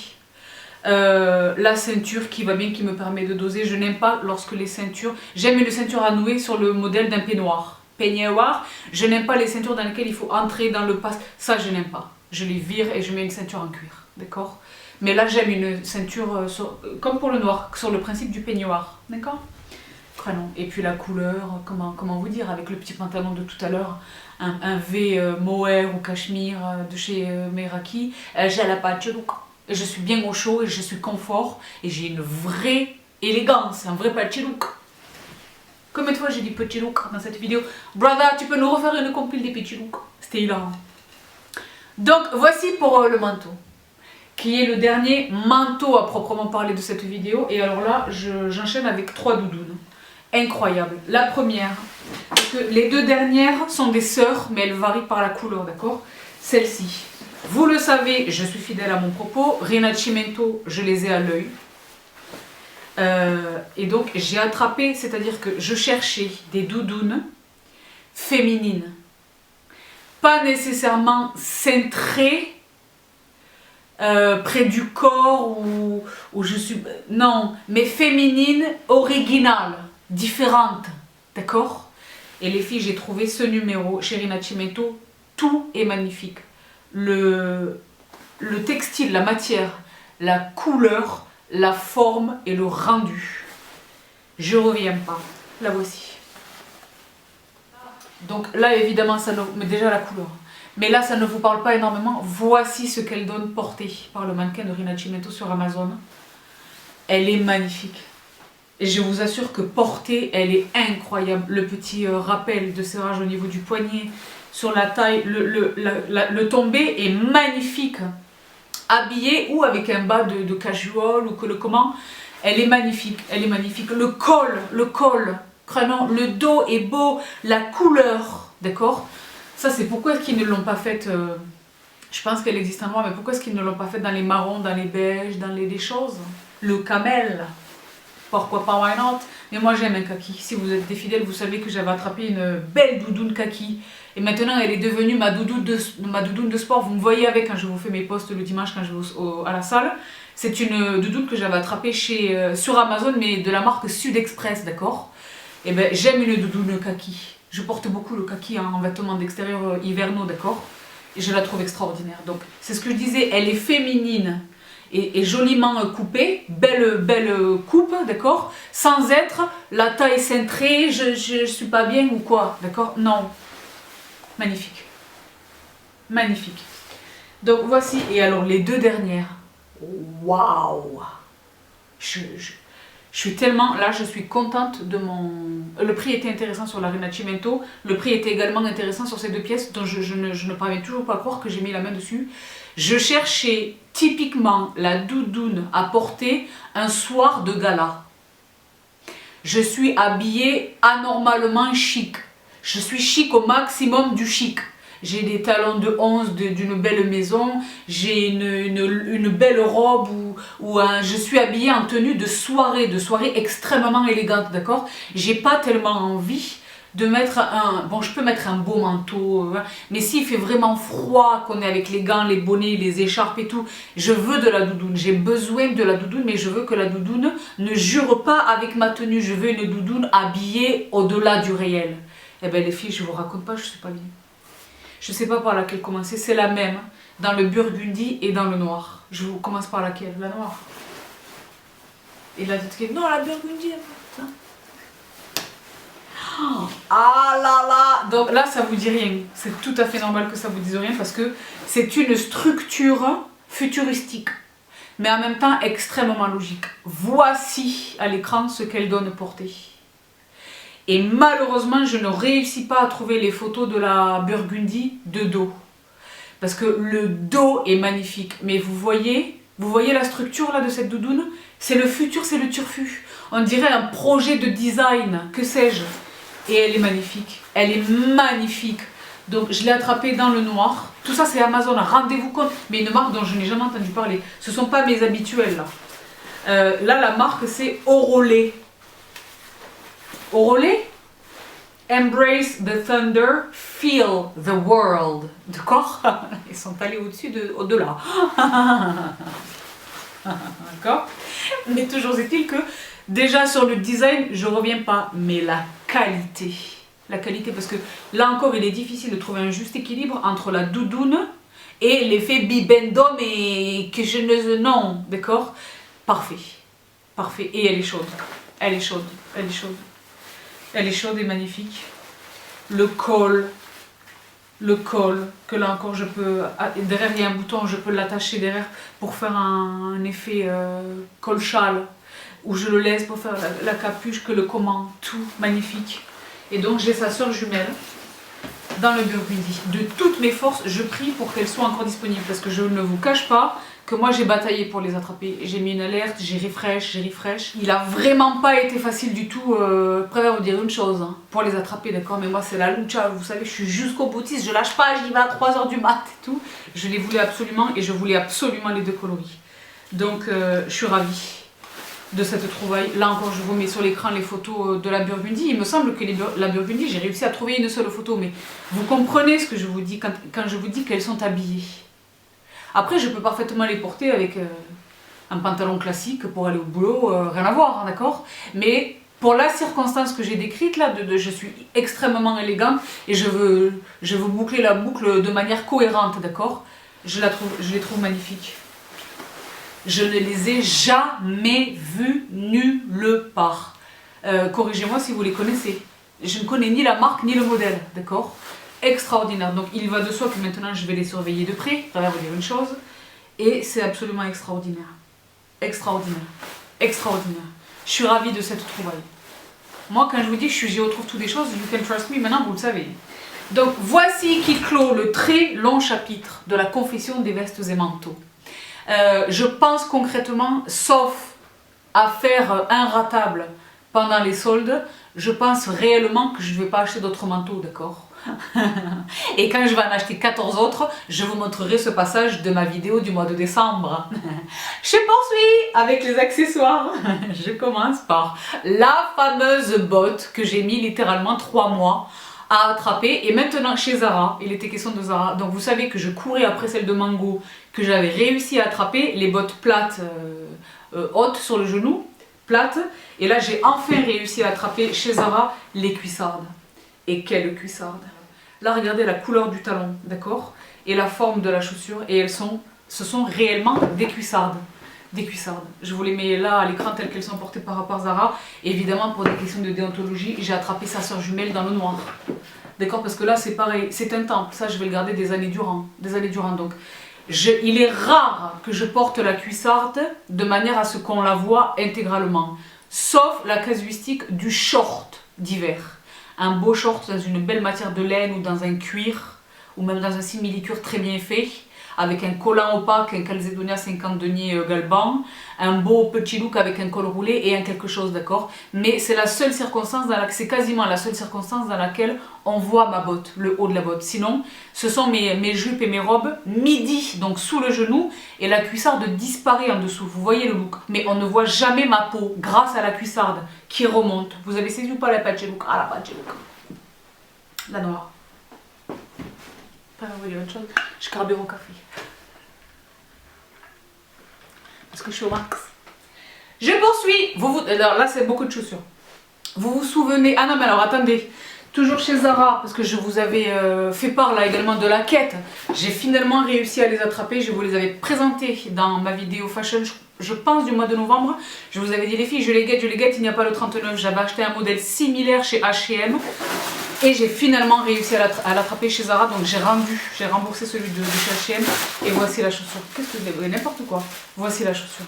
S1: La ceinture qui va bien, qui me permet de doser. Je n'aime pas lorsque les ceintures... J'aime une ceinture à nouer sur le modèle d'un peignoir. Je n'aime pas les ceintures dans lesquelles il faut entrer dans le passe. Ça, je n'aime pas. Je les vire et je mets une ceinture en cuir. D'accord? Mais là, j'aime une ceinture, comme pour le noir, sur le principe du peignoir. D'accord? Prénom. Et puis la couleur, comment vous dire, avec le petit pantalon de tout à l'heure, un V mohair ou cachemire de chez Meraki. J'ai la patch, donc je suis bien au chaud et je suis confort. Et j'ai une vraie élégance, un vrai patch look. Combien de fois j'ai dit petit look dans cette vidéo? Brother, tu peux nous refaire une compile des petits looks? C'était hilarant. Donc voici pour le manteau, qui est le dernier manteau à proprement parler de cette vidéo. Et alors là, j'enchaîne avec 3 doudounes. Incroyable. La première, parce que les 2 dernières sont des sœurs, mais elles varient par la couleur, d'accord? Celle-ci, vous le savez, je suis fidèle à mon propos, Rinascimento, je les ai à l'œil. Et donc j'ai attrapé, c'est-à-dire que je cherchais des doudounes féminines. Pas nécessairement cintrées, près du corps où je suis... Non, mais féminines, originales, différentes, d'accord? Et les filles, j'ai trouvé ce numéro chez Rinascimento, tout est magnifique. Le textile, la matière, la couleur, la forme et le rendu. Je reviens pas. La voici. Donc là, évidemment, ça ne... mais déjà la couleur. Mais là, ça ne vous parle pas énormément. Voici ce qu'elle donne portée par le mannequin de Rinascimento sur Amazon. Elle est magnifique. Et je vous assure que portée, elle est incroyable. Le petit rappel de serrage au niveau du poignet, sur la taille, le tombé est magnifique. Habillée ou avec un bas de casual ou que le comment, elle est magnifique, elle est magnifique. Le col Croyez-moi, le dos est beau, la couleur, d'accord? Ça, c'est pourquoi est-ce qu'ils ne l'ont pas faite, je pense qu'elle existe en noir, mais pourquoi est-ce qu'ils ne l'ont pas faite dans les marrons, dans les beiges, dans les choses? Le camel, pourquoi pas, why not? Mais moi, j'aime un kaki. Si vous êtes des fidèles, vous savez que j'avais attrapé une belle doudoune kaki. Et maintenant, elle est devenue ma doudoune de sport. Vous me voyez avec quand je vous fais mes posts le dimanche quand je vais à la salle. C'est une doudoune que j'avais attrapée sur Amazon, mais de la marque Sud Express, d'accord? Et ben, j'aime une doudoune kaki. Je porte beaucoup le kaki en vêtements d'extérieur hivernaux, d'accord? Et je la trouve extraordinaire. Donc, c'est ce que je disais, elle est féminine et joliment coupée, belle coupe, d'accord? Sans être la taille cintrée, je suis pas bien ou quoi, d'accord? Non. Magnifique. Magnifique. Donc, voici, et alors les deux dernières. Waouh! Je suis tellement, là je suis contente de mon... Le prix était intéressant sur la Rinascimento, le prix était également intéressant sur ces deux pièces, dont je ne parviens toujours pas à croire que j'ai mis la main dessus. Je cherchais typiquement la doudoune à porter un soir de gala. Je suis habillée anormalement chic. Je suis chic au maximum du chic. J'ai des talons de 11 d'une belle maison, j'ai une belle robe où je suis habillée en tenue de soirée extrêmement élégante, d'accord? J'ai pas tellement envie de mettre bon, je peux mettre un beau manteau, mais s'il fait vraiment froid, qu'on est avec les gants, les bonnets, les écharpes et tout, je veux de la doudoune, j'ai besoin de la doudoune, mais je veux que la doudoune ne jure pas avec ma tenue, je veux une doudoune habillée au-delà du réel. Eh bien les filles, je vous raconte pas, je suis pas bien. Je ne sais pas par laquelle commencer, c'est la même, dans le burgundy et dans le noir. Je vous commence par laquelle? La noire. Et là, tu te dis, non, la burgundy, hein. Ah là là! Donc là, ça vous dit rien. C'est tout à fait normal que ça vous dise rien parce que c'est une structure futuristique, mais en même temps extrêmement logique. Voici à l'écran ce qu'elle donne portée. Et malheureusement, je ne réussis pas à trouver les photos de la burgundy de dos. Parce que le dos est magnifique. Mais vous voyez la structure là de cette doudoune? C'est le futur, c'est le turfu. On dirait un projet de design, que sais-je. Et elle est magnifique. Elle est magnifique. Donc je l'ai attrapée dans le noir. Tout ça c'est Amazon, rendez-vous compte. Mais une marque dont je n'ai jamais entendu parler. Ce ne sont pas mes habituels là. Là la marque c'est Orolé. Orolé? Embrace the thunder, feel the world. D'accord? Ils sont allés au-delà. D'accord? Mais toujours est-il que, déjà sur le design, je ne reviens pas, mais la qualité. La qualité, parce que là encore, il est difficile de trouver un juste équilibre entre la doudoune et l'effet bibendo, mais que je ne... Non, d'accord? Parfait. Parfait. Et elle est chaude. Elle est chaude. Elle est chaude. Elle est chaude et magnifique. Le col, que là encore je peux, derrière il y a un bouton, je peux l'attacher derrière pour faire un effet col châle, ou je le laisse pour faire la capuche, que le comment, tout magnifique. Et donc j'ai sa soeur jumelle dans le burgundy. De toutes mes forces, je prie pour qu'elle soit encore disponible, parce que je ne vous cache pas que moi j'ai bataillé pour les attraper. J'ai mis une alerte, j'ai refresh. Il a vraiment pas été facile du tout, préfère vous dire une chose, hein, pour les attraper, d'accord? Mais moi c'est la lucha, vous savez, je suis jusqu'au boutiste, je lâche pas, j'y vais à 3 h du mat et tout. Je les voulais absolument et je voulais absolument les deux coloris. Donc je suis ravie de cette trouvaille. Là encore je vous mets sur l'écran les photos de la burgundy. Il me semble que la burgundy, j'ai réussi à trouver une seule photo, mais vous comprenez ce que je vous dis quand je vous dis qu'elles sont habillées. Après, je peux parfaitement les porter avec un pantalon classique pour aller au boulot, rien à voir, hein, d'accord? Mais pour la circonstance que j'ai décrite là, je suis extrêmement élégante et je veux boucler la boucle de manière cohérente, d'accord? Je les trouve magnifiques. Je ne les ai jamais vues nulle part. Corrigez-moi si vous les connaissez. Je ne connais ni la marque ni le modèle, d'accord? Extraordinaire. Donc il va de soi que maintenant je vais les surveiller de près, ça va vous dire une chose, et c'est absolument extraordinaire. Extraordinaire. Extraordinaire. Je suis ravie de cette trouvaille. Moi quand je vous dis que j'y retrouve toutes des choses, you can trust me, maintenant vous le savez. Donc voici qui clôt le très long chapitre de la confession des vestes et manteaux. Je pense concrètement, sauf à faire inratable pendant les soldes, je pense réellement que je ne vais pas acheter d'autres manteaux, d'accord? Et quand je vais en acheter 14 autres, je vous montrerai ce passage de ma vidéo du mois de décembre. Je poursuis avec les accessoires. Je commence par la fameuse botte que j'ai mis littéralement 3 mois à attraper. Et maintenant chez Zara, il était question de Zara. Donc vous savez que je courais après celle de Mango que j'avais réussi à attraper. Les bottes plates, hautes sur le genou, plates. Et là j'ai enfin réussi à attraper chez Zara les cuissardes. Et quelle cuissarde! Là, regardez la couleur du talon, d'accord? Et la forme de la chaussure. Et ce sont réellement des cuissardes. Des cuissardes. Je vous les mets là à l'écran telles qu'elles sont portées par Zara. Et évidemment, pour des questions de déontologie, j'ai attrapé sa soeur jumelle dans le noir. D'accord? Parce que là, c'est pareil. C'est un temple. Ça, je vais le garder des années durant. Des années durant. Donc, il est rare que je porte la cuissarde de manière à ce qu'on la voit intégralement. Sauf la casuistique du short d'hiver. Un beau short dans une belle matière de laine ou dans un cuir ou même dans un simili-cuir très bien fait avec un collant opaque, un Calzedonia 50 deniers Galban, un beau petit look avec un col roulé et un quelque chose, d'accord? Mais c'est la seule circonstance c'est quasiment la seule circonstance dans laquelle on voit ma botte, le haut de la botte. Sinon, ce sont mes jupes et mes robes midi, donc sous le genou, et la cuissarde disparaît en dessous. Vous voyez le look, mais on ne voit jamais ma peau grâce à la cuissarde qui remonte. Vous avez saisi ou pas la patch look? Ah, la patch look. La noire. Pas envoyer autre chose. Je carbure au café. Parce que je suis au max. Je poursuis. Alors là, c'est beaucoup de chaussures. Vous vous souvenez... Ah non, mais alors attendez. Toujours chez Zara, parce que je vous avais fait part là également de la quête. J'ai finalement réussi à les attraper. Je vous les avais présentés dans ma vidéo fashion, je pense du mois de novembre. Je vous avais dit les filles, je les guette, il n'y a pas le 39. J'avais acheté un modèle similaire chez H&M. Et j'ai finalement réussi à l'attraper chez Zara, donc j'ai remboursé celui de chez H&M. Et voici la chaussure. Qu'est-ce que c'est? N'importe quoi. Voici la chaussure.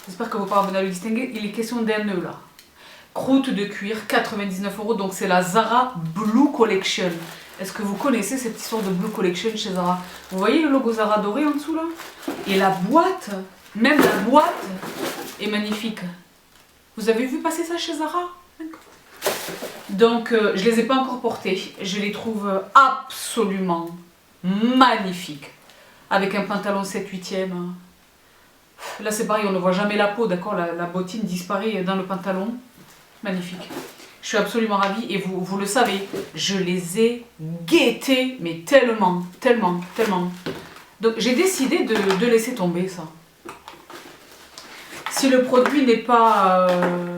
S1: J'espère que vous parvenez à le distinguer. Il est question d'un nœud là. Croûte de cuir, 99 €. Donc c'est la Zara Blue Collection. Est-ce que vous connaissez cette histoire de Blue Collection chez Zara? Vous voyez le logo Zara doré en dessous là? Et la boîte, même la boîte est magnifique. Vous avez vu passer ça chez Zara? Donc, je ne les ai pas encore portés. Je les trouve absolument magnifiques. Avec un pantalon 7/8e. Là, c'est pareil, on ne voit jamais la peau, d'accord? La bottine disparaît dans le pantalon. Magnifique. Je suis absolument ravie et vous le savez, je les ai guettés, mais tellement, tellement, tellement. Donc, j'ai décidé de laisser tomber ça. Si le produit n'est pas...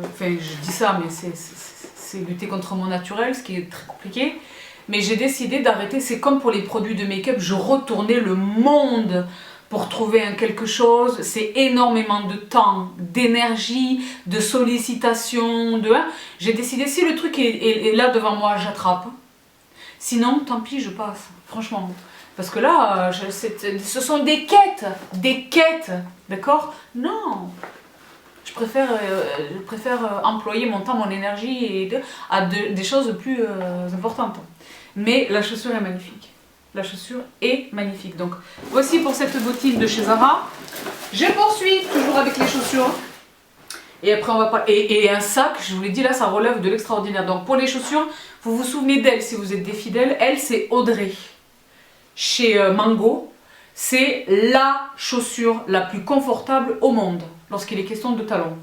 S1: Enfin, je dis ça, mais c'est lutter contre mon naturel, ce qui est très compliqué. Mais j'ai décidé d'arrêter. C'est comme pour les produits de make-up, je retournais le monde pour trouver un quelque chose. C'est énormément de temps, d'énergie, de sollicitation. J'ai décidé, si le truc est là devant moi, j'attrape. Sinon, tant pis, je passe. Franchement. Parce que là, ce sont des quêtes, d'accord? Non. Je préfère employer mon temps, mon énergie à des choses plus importantes. Mais la chaussure est magnifique. La chaussure est magnifique. Donc, voici pour cette bottine de chez Zara. Je poursuis toujours avec les chaussures. Et après, on va pas... Et un sac, je vous l'ai dit, là, ça relève de l'extraordinaire. Donc, pour les chaussures, vous vous souvenez d'elle si vous êtes des fidèles. Elle, c'est Audrey. Chez Mango. C'est la chaussure la plus confortable au monde lorsqu'il est question de talons.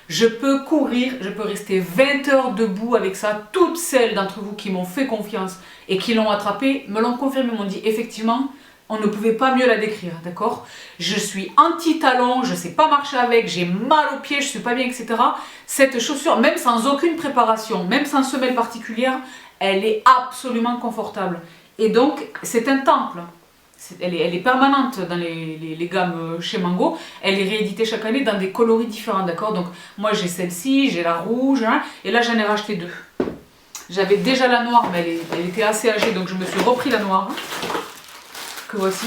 S1: Je peux courir, je peux rester 20 heures debout avec ça. Toutes celles d'entre vous qui m'ont fait confiance et qui l'ont attrapée me l'ont confirmé, m'ont dit effectivement, on ne pouvait pas mieux la décrire, d'accord? Je suis anti-talon, je ne sais pas marcher avec, j'ai mal aux pieds, je ne suis pas bien, etc. Cette chaussure, même sans aucune préparation, même sans semelle particulière, elle est absolument confortable. Et donc, c'est un temple. Elle est permanente dans les gammes chez Mango. Elle est rééditée chaque année dans des coloris différents, d'accord? Donc moi j'ai celle-ci, j'ai la rouge, hein, et là j'en ai racheté 2. J'avais déjà la noire, mais elle était assez âgée, donc je me suis repris la noire, que voici.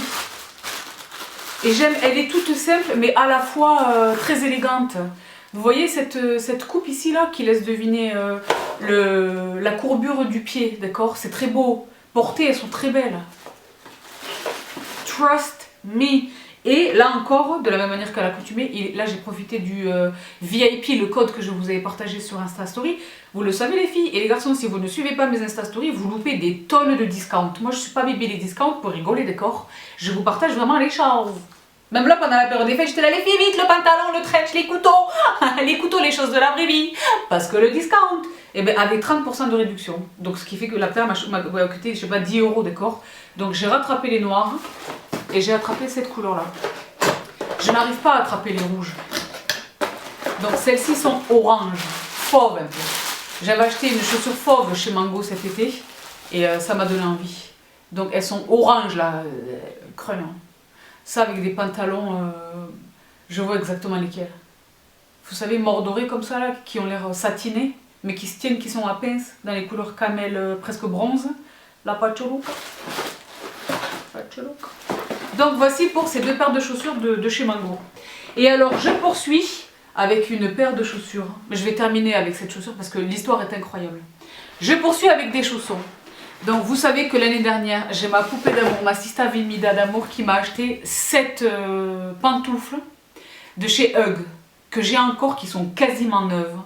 S1: Et j'aime, elle est toute simple, mais à la fois très élégante. Vous voyez cette coupe ici, là, qui laisse deviner la courbure du pied, d'accord? C'est très beau. Portées, elles sont très belles. Trust me. Et là encore, de la même manière qu'à l'accoutumée, là j'ai profité du VIP, le code que je vous avais partagé sur Insta Story. Vous le savez les filles et les garçons, si vous ne suivez pas mes Insta Story, vous loupez des tonnes de discounts. Moi je suis pas bébé des discounts pour rigoler, d'accord? Je vous partage vraiment les choses. Même là, pendant la période des fêtes, j'étais là, les filles, vite, le pantalon, le trench, les couteaux, les choses de la vraie vie. Parce que le discount, eh ben, avait 30% de réduction. Donc, ce qui fait que la paire m'a coûté, je sais pas, 10 €, d'accord? Donc, j'ai rattrapé les noirs et j'ai attrapé cette couleur-là. Je n'arrive pas à attraper les rouges. Donc, celles-ci sont orange, fauve un peu. J'avais acheté une chaussure fauve chez Mango cet été et ça m'a donné envie. Donc, elles sont orange, là, creusant. Ça avec des pantalons, je vois exactement lesquels. Vous savez, mordorés comme ça, là, qui ont l'air satinés, mais qui se tiennent, qui sont à pince, dans les couleurs camel, presque bronze. La pachuruca. Donc voici pour ces deux paires de chaussures de chez Mango. Et alors, je poursuis avec une paire de chaussures. Mais je vais terminer avec cette chaussure parce que l'histoire est incroyable. Je poursuis avec des chaussons. Donc vous savez que l'année dernière, j'ai ma poupée d'amour, ma Sista Vimida d'amour qui m'a acheté 7 pantoufles de chez Hug, que j'ai encore, qui sont quasiment neuves,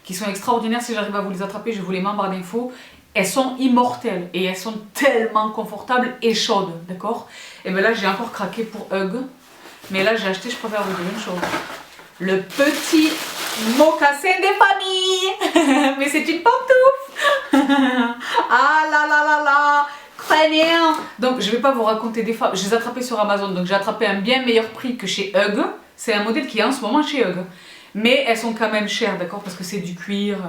S1: qui sont extraordinaires. Si j'arrive à vous les attraper, je vous les mets en barre d'infos. Elles sont immortelles et elles sont tellement confortables et chaudes, d'accord? Et bien là, j'ai encore craqué pour Hug. Mais là, j'ai acheté, je préfère vous dire une chose, le petit mocassin des familles. Mais c'est une pantoufle. Ah là là là là, crânien. Donc je vais pas vous raconter des fois, je les ai attrapés sur Amazon, donc j'ai attrapé un bien meilleur prix que chez Hug. C'est un modèle qui est en ce moment chez Hug. Mais elles sont quand même chères, d'accord, parce que c'est du cuir,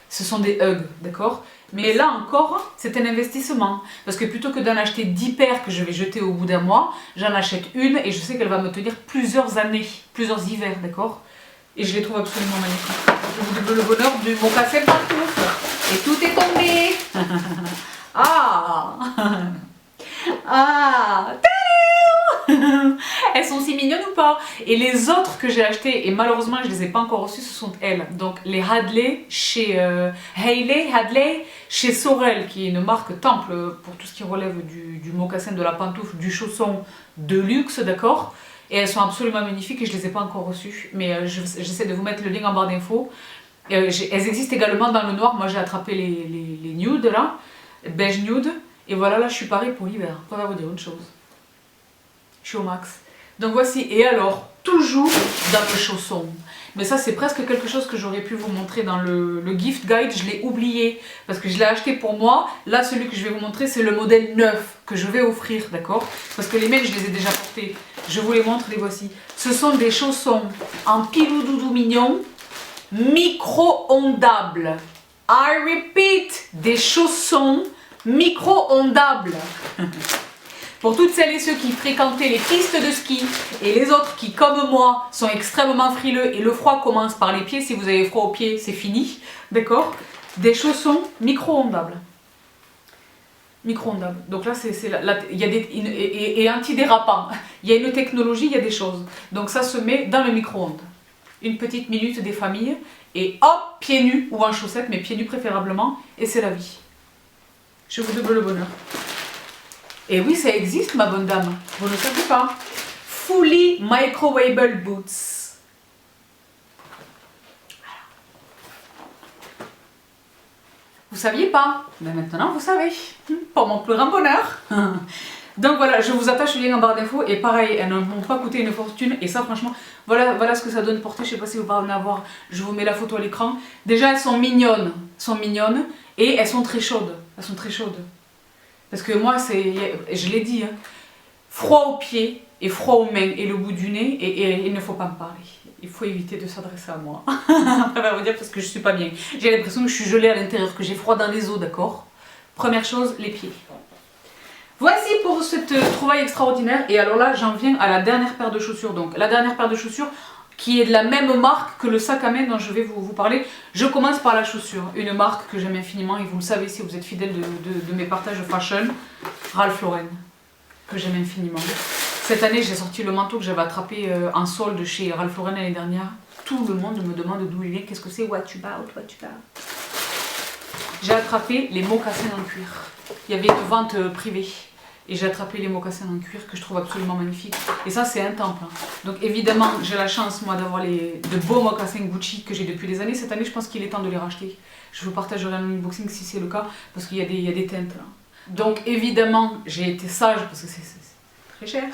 S1: ce sont des Hug, d'accord. Mais là encore, c'est un investissement. Parce que plutôt que d'en acheter 10 paires que je vais jeter au bout d'un mois, j'en achète une et je sais qu'elle va me tenir plusieurs années, plusieurs hivers, d'accord. Et je les trouve absolument magnifiques. Je vous double le bonheur du mocassin pantoufle. Et tout est tombé. Ah. Ah. Elles sont si mignonnes ou pas? Et les autres que j'ai achetées, et malheureusement je ne les ai pas encore reçues, ce sont elles. Donc les Hadley chez Hadley chez Sorel, qui est une marque temple pour tout ce qui relève du mocassin, de la pantoufle, du chausson de luxe, d'accord? Et elles sont absolument magnifiques et je ne les ai pas encore reçues. Mais j'essaie de vous mettre le lien en barre d'infos. Elles existent également dans le noir. Moi j'ai attrapé les nudes là, beige nude. Et voilà, là je suis parée pour l'hiver. Je vais vous dire une chose. Je suis au max. Donc voici, et alors, toujours dans le chausson. Mais ça c'est presque quelque chose que j'aurais pu vous montrer dans le gift guide, je l'ai oublié. Parce que je l'ai acheté pour moi. Là celui que je vais vous montrer c'est le modèle neuf que je vais offrir, d'accord? Parce que les miennes je les ai déjà portés. Je vous les montre, les voici. Ce sont des chaussons en pilou doudou mignon, micro-ondables. I repeat, des chaussons micro-ondables. Pour toutes celles et ceux qui fréquentaient les pistes de ski et les autres qui, comme moi, sont extrêmement frileux et le froid commence par les pieds, si vous avez froid aux pieds, c'est fini, d'accord? Des chaussons micro-ondables. Micro-ondables. Donc là, il y a et antidérapant. Il y a une technologie, il y a des choses. Donc ça se met dans le micro-ondes. Une petite minute des familles et hop, pieds nus ou en chaussettes, mais pieds nus préférablement, et c'est la vie. Je vous double le bonheur. Et oui, ça existe, ma bonne dame. Vous ne savez pas. Fully microwavable boots. Voilà. Vous saviez pas? Mais maintenant, vous savez. Pour mon plus grand bonheur. Donc voilà, je vous attache le lien en barre d'infos. Et pareil, elles ne m'ont pas coûté une fortune. Et ça, franchement, voilà ce que ça donne porter. Je sais pas si vous pouvez en avoir. Je vous mets la photo à l'écran. Déjà, elles sont mignonnes. Et elles sont très chaudes. Elles sont très chaudes. Parce que moi, je l'ai dit, hein, froid aux pieds et froid aux mains et le bout du nez, et il ne faut pas me parler. Il faut éviter de s'adresser à moi. Je vais vous dire parce que je suis pas bien. J'ai l'impression que je suis gelée à l'intérieur, que j'ai froid dans les os, d'accord? Première chose, les pieds. Voici pour cette trouvaille extraordinaire. Et alors là, j'en viens à la dernière paire de chaussures. Donc la dernière paire de chaussures qui est de la même marque que le sac à main dont je vais vous parler. Je commence par la chaussure, une marque que j'aime infiniment et vous le savez si vous êtes fidèle de mes partages fashion, Ralph Lauren, que j'aime infiniment. Cette année j'ai sorti le manteau que j'avais attrapé en solde chez Ralph Lauren l'année dernière. Tout le monde me demande d'où il est, qu'est-ce que c'est, what you about. J'ai attrapé les mocassins en cuir. Il y avait une vente privée. Et j'ai attrapé les mocassins en cuir que je trouve absolument magnifiques. Et ça, c'est un temple. Hein. Donc évidemment, j'ai la chance, moi, d'avoir de beaux mocassins Gucci que j'ai depuis des années. Cette année, je pense qu'il est temps de les racheter. Je vous partagerai un unboxing si c'est le cas, parce qu'il y a des teintes là. Donc évidemment, j'ai été sage, parce que c'est très cher.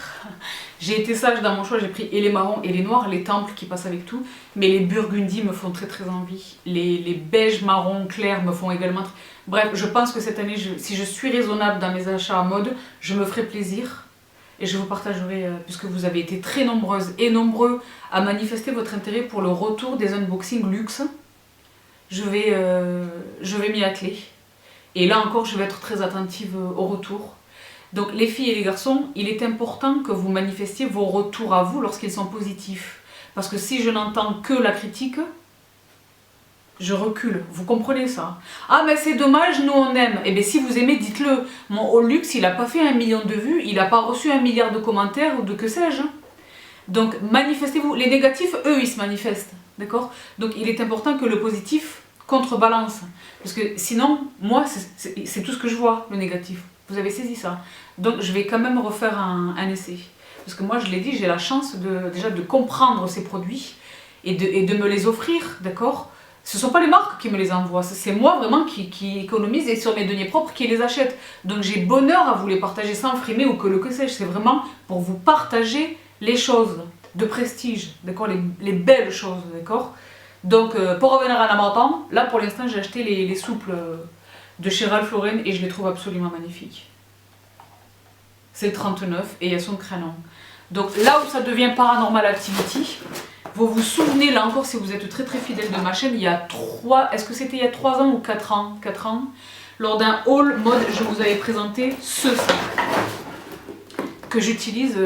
S1: J'ai été sage dans mon choix, j'ai pris et les marrons et les noirs, les temples qui passent avec tout. Mais les burgundis me font très très envie. Les beiges marrons clairs me font également... Bref, je pense que cette année, si je suis raisonnable dans mes achats à mode, je me ferai plaisir. Et je vous partagerai, puisque vous avez été très nombreuses et nombreux à manifester votre intérêt pour le retour des unboxings luxe. Je vais m'y atteler. Et là encore, je vais être très attentive au retour. Donc les filles et les garçons, il est important que vous manifestiez vos retours à vous lorsqu'ils sont positifs. Parce que si je n'entends que la critique, je recule. Vous comprenez ça? Ah mais c'est dommage, nous on aime. Eh bien si vous aimez, dites-le. Mon haul luxe, il n'a pas fait 1 million de vues, il n'a pas reçu 1 milliard de commentaires ou de que sais-je. Donc manifestez-vous. Les négatifs, eux, ils se manifestent. D'accord? Donc il est important que le positif contrebalance. Parce que sinon, moi, c'est tout ce que je vois, le négatif. Vous avez saisi ça. Donc je vais quand même refaire un essai. Parce que moi, je l'ai dit, j'ai la chance déjà de comprendre ces produits et de me les offrir, d'accord? Ce ne sont pas les marques qui me les envoient, c'est moi vraiment qui économise et sur mes deniers propres qui les achète. Donc j'ai bonheur à vous les partager sans frimer ou que sais-je. C'est vraiment pour vous partager les choses de prestige, d'accord, les belles choses, d'accord. Donc pour revenir à l'amarantant, là pour l'instant j'ai acheté les souples de chez Ralph Lauren et je les trouve absolument magnifiques. C'est le 39 et elles sont crénons. Donc là où ça devient Paranormal Activity, vous vous souvenez, là encore, si vous êtes très très fidèle de ma chaîne, il y a 3, est-ce que c'était il y a 3 ans ou 4 ans 4 ans, lors d'un haul mode, je vous avais présenté ce sac que j'utilise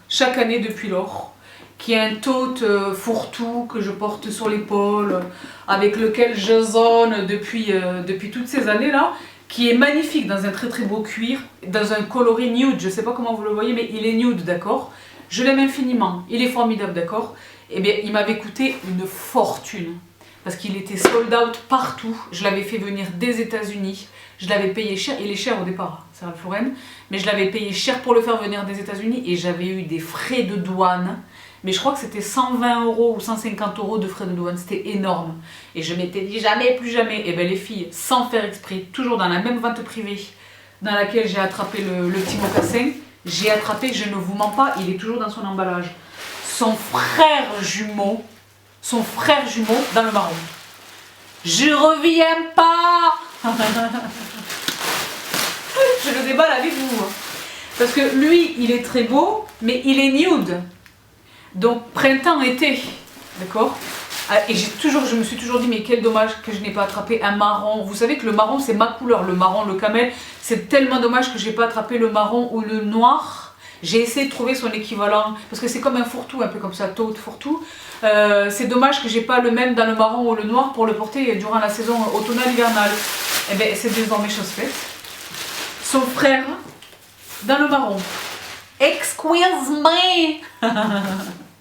S1: chaque année depuis lors, qui est un tote fourre-tout que je porte sur l'épaule, avec lequel je zone depuis toutes ces années-là, qui est magnifique dans un très très beau cuir, dans un coloris nude, je ne sais pas comment vous le voyez, mais il est nude, d'accord. Je l'aime infiniment, il est formidable, d'accord. Eh bien, il m'avait coûté une fortune, parce qu'il était sold out partout. Je l'avais fait venir des États-Unis, je l'avais payé cher, il est cher au départ, c'est Ralph Lauren, mais je l'avais payé cher pour le faire venir des États-Unis et j'avais eu des frais de douane. Mais je crois que c'était 120 € ou 150 € de frais de douane, c'était énorme. Et je m'étais dit jamais, plus jamais. Et bien les filles, sans faire exprès, toujours dans la même vente privée dans laquelle j'ai attrapé le petit mocassin, j'ai attrapé, je ne vous mens pas, il est toujours dans son emballage, son frère jumeau dans le marron. Je reviens pas. Je le déballe avec vous. Parce que lui, il est très beau, mais il est nude. Donc printemps-été, d'accord? Et je me suis toujours dit, mais quel dommage que je n'ai pas attrapé un marron. Vous savez que le marron, c'est ma couleur. Le marron, le camel, c'est tellement dommage que je n'ai pas attrapé le marron ou le noir. J'ai essayé de trouver son équivalent, parce que c'est comme un fourre-tout, un peu comme ça, tote fourre-tout. C'est dommage que j'ai pas le même dans le marron ou le noir pour le porter durant la saison automnale-hivernale. Et bien, c'est désormais chose faite. Son frère, dans le marron. Excuse me.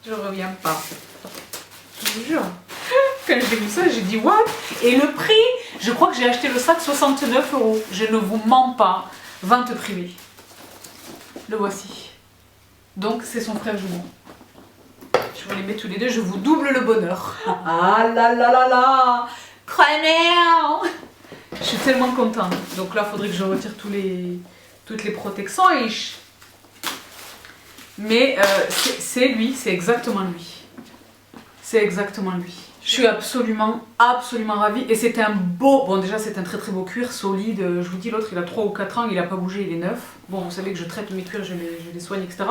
S1: Je reviens pas. Je vous jure. Quand j'ai vu ça, j'ai dit what? Et le prix, je crois que j'ai acheté le sac 69 €. Je ne vous mens pas. Vente privée. Le voici. Donc c'est son frère jumeau. Je vous les mets tous les deux, je vous double le bonheur. Ah là là là là. Créneau. Je suis tellement contente. Donc là, il faudrait que je retire toutes les protections. Mais c'est lui, c'est exactement lui. C'est exactement lui. Je suis absolument ravie. Et c'est un beau... Bon, déjà, c'est un très très beau cuir, solide. Je vous dis, l'autre, il a 3 ou 4 ans, il n'a pas bougé, il est neuf. Bon, vous savez que je traite mes cuirs, je les soigne, etc.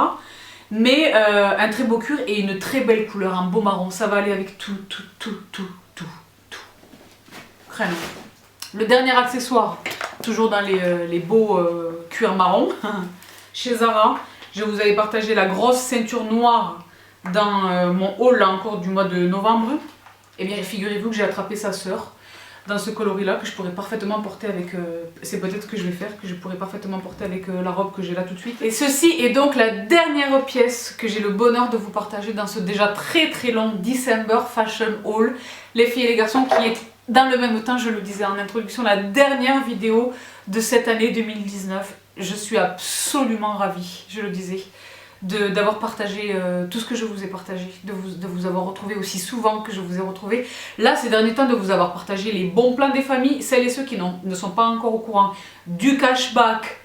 S1: Mais un très beau cuir et une très belle couleur, un beau marron. Ça va aller avec tout. Crème. Le dernier accessoire, toujours dans les beaux cuirs marron, chez Zara. Je vous avais partagé la grosse ceinture noire dans mon haul là encore du mois de novembre. Et bien figurez-vous que j'ai attrapé sa sœur dans ce coloris là que je pourrais parfaitement porter avec, c'est peut-être ce que je vais faire, que je pourrais parfaitement porter avec la robe que j'ai là tout de suite. Et ceci est donc la dernière pièce que j'ai le bonheur de vous partager dans ce déjà très très long December Fashion Haul. Les filles et les garçons, qui est dans le même temps, je le disais en introduction, la dernière vidéo de cette année 2019. je suis absolument ravie, je le disais, d'avoir partagé tout ce que je vous ai partagé, de vous avoir retrouvé aussi souvent que je vous ai retrouvé. Là, ces derniers temps, de vous avoir partagé les bons plans des familles, celles et ceux qui ne sont pas encore au courant du cashback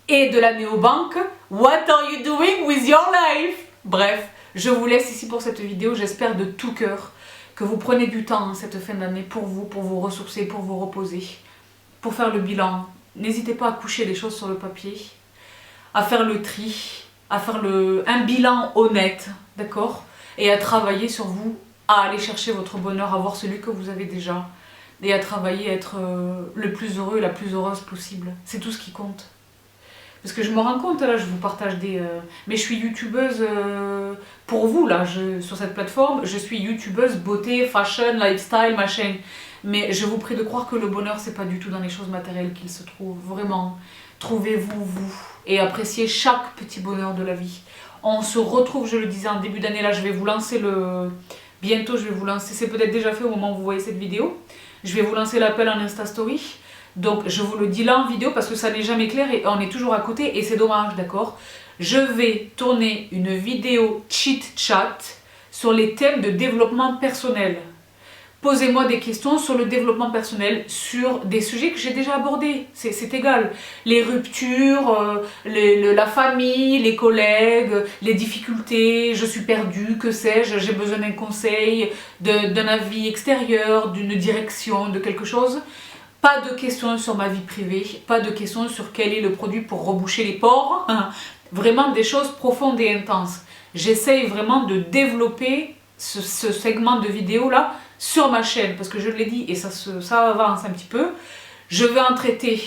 S1: et de la néobanque. What are you doing with your life? Bref, je vous laisse ici pour cette vidéo. J'espère de tout cœur que vous prenez du temps cette fin d'année pour vous ressourcer, pour vous reposer, pour faire le bilan. N'hésitez pas à coucher les choses sur le papier, à faire le tri, à faire un bilan honnête, d'accord? Et à travailler sur vous, à aller chercher votre bonheur, à voir celui que vous avez déjà, et à travailler, à être le plus heureux et la plus heureuse possible. C'est tout ce qui compte. Parce que je me rends compte, là, je vous partage des... mais je suis youtubeuse pour vous, là, sur cette plateforme. Je suis youtubeuse beauté, fashion, lifestyle, machin. Mais je vous prie de croire que le bonheur, c'est pas du tout dans les choses matérielles qu'il se trouve. Vraiment, trouvez-vous, vous, et appréciez chaque petit bonheur de la vie. On se retrouve, je le disais, en début d'année, là, je vais vous lancer bientôt, je vais vous lancer... C'est peut-être déjà fait au moment où vous voyez cette vidéo. Je vais vous lancer l'appel en Insta Story. Donc je vous le dis là en vidéo parce que ça n'est jamais clair et on est toujours à côté et c'est dommage, d'accord? Je vais tourner une vidéo chit-chat sur les thèmes de développement personnel. Posez-moi des questions sur le développement personnel, sur des sujets que j'ai déjà abordés, c'est égal. Les ruptures, la famille, les collègues, les difficultés, je suis perdue, que sais-je, j'ai besoin d'un conseil, d'un avis extérieur, d'une direction, de quelque chose. Pas de questions sur ma vie privée, pas de questions sur quel est le produit pour reboucher les pores. Vraiment des choses profondes et intenses. J'essaye vraiment de développer ce segment de vidéo là sur ma chaîne parce que je l'ai dit et ça avance un petit peu. Je vais en traiter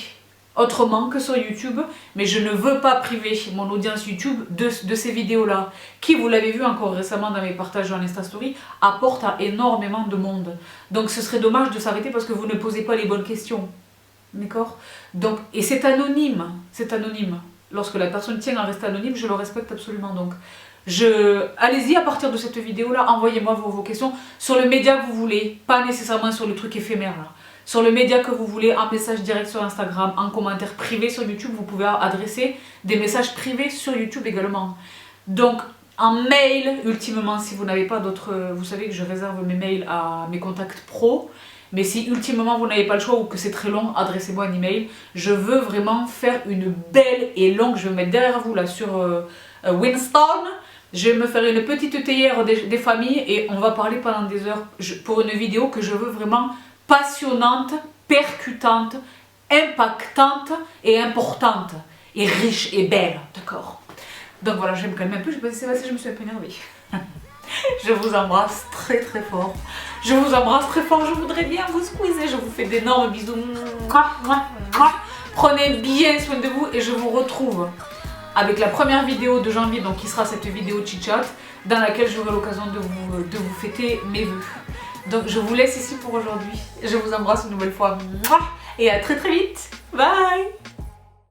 S1: autrement que sur YouTube, mais je ne veux pas priver mon audience YouTube de ces vidéos-là, qui, vous l'avez vu encore récemment dans mes partages en Insta Story, apportent à énormément de monde. Donc ce serait dommage de s'arrêter parce que vous ne posez pas les bonnes questions. D'accord? Donc, et c'est anonyme, c'est anonyme. Lorsque la personne tient à rester anonyme, je le respecte absolument. Donc, allez-y à partir de cette vidéo-là, envoyez-moi vos questions sur le média que vous voulez, pas nécessairement sur le truc éphémère là. Sur le média que vous voulez, en message direct sur Instagram, en commentaire privé sur YouTube, vous pouvez adresser des messages privés sur YouTube également. Donc, en mail, ultimement, si vous n'avez pas d'autres... Vous savez que je réserve mes mails à mes contacts pro. Mais si ultimement vous n'avez pas le choix ou que c'est très long, adressez-moi un email. Je veux vraiment faire une belle et longue... Je vais me mettre derrière vous là sur Winston. Je vais me faire une petite théière des familles et on va parler pendant des heures pour une vidéo que je veux vraiment... passionnante, percutante, impactante et importante, et riche et belle, d'accord? Donc voilà, je vais me calmer un peu, je sais pas si c'est passé, je me suis un peu énervée. Je vous embrasse très très fort, je vous embrasse très fort, je voudrais bien vous squeezer, je vous fais d'énormes bisous. Prenez bien soin de vous et je vous retrouve avec la première vidéo de janvier, donc qui sera cette vidéo chit-chat, dans laquelle j'aurai l'occasion de vous fêter mes vœux. Donc je vous laisse ici pour aujourd'hui. Je vous embrasse une nouvelle fois. Et à très très vite. Bye!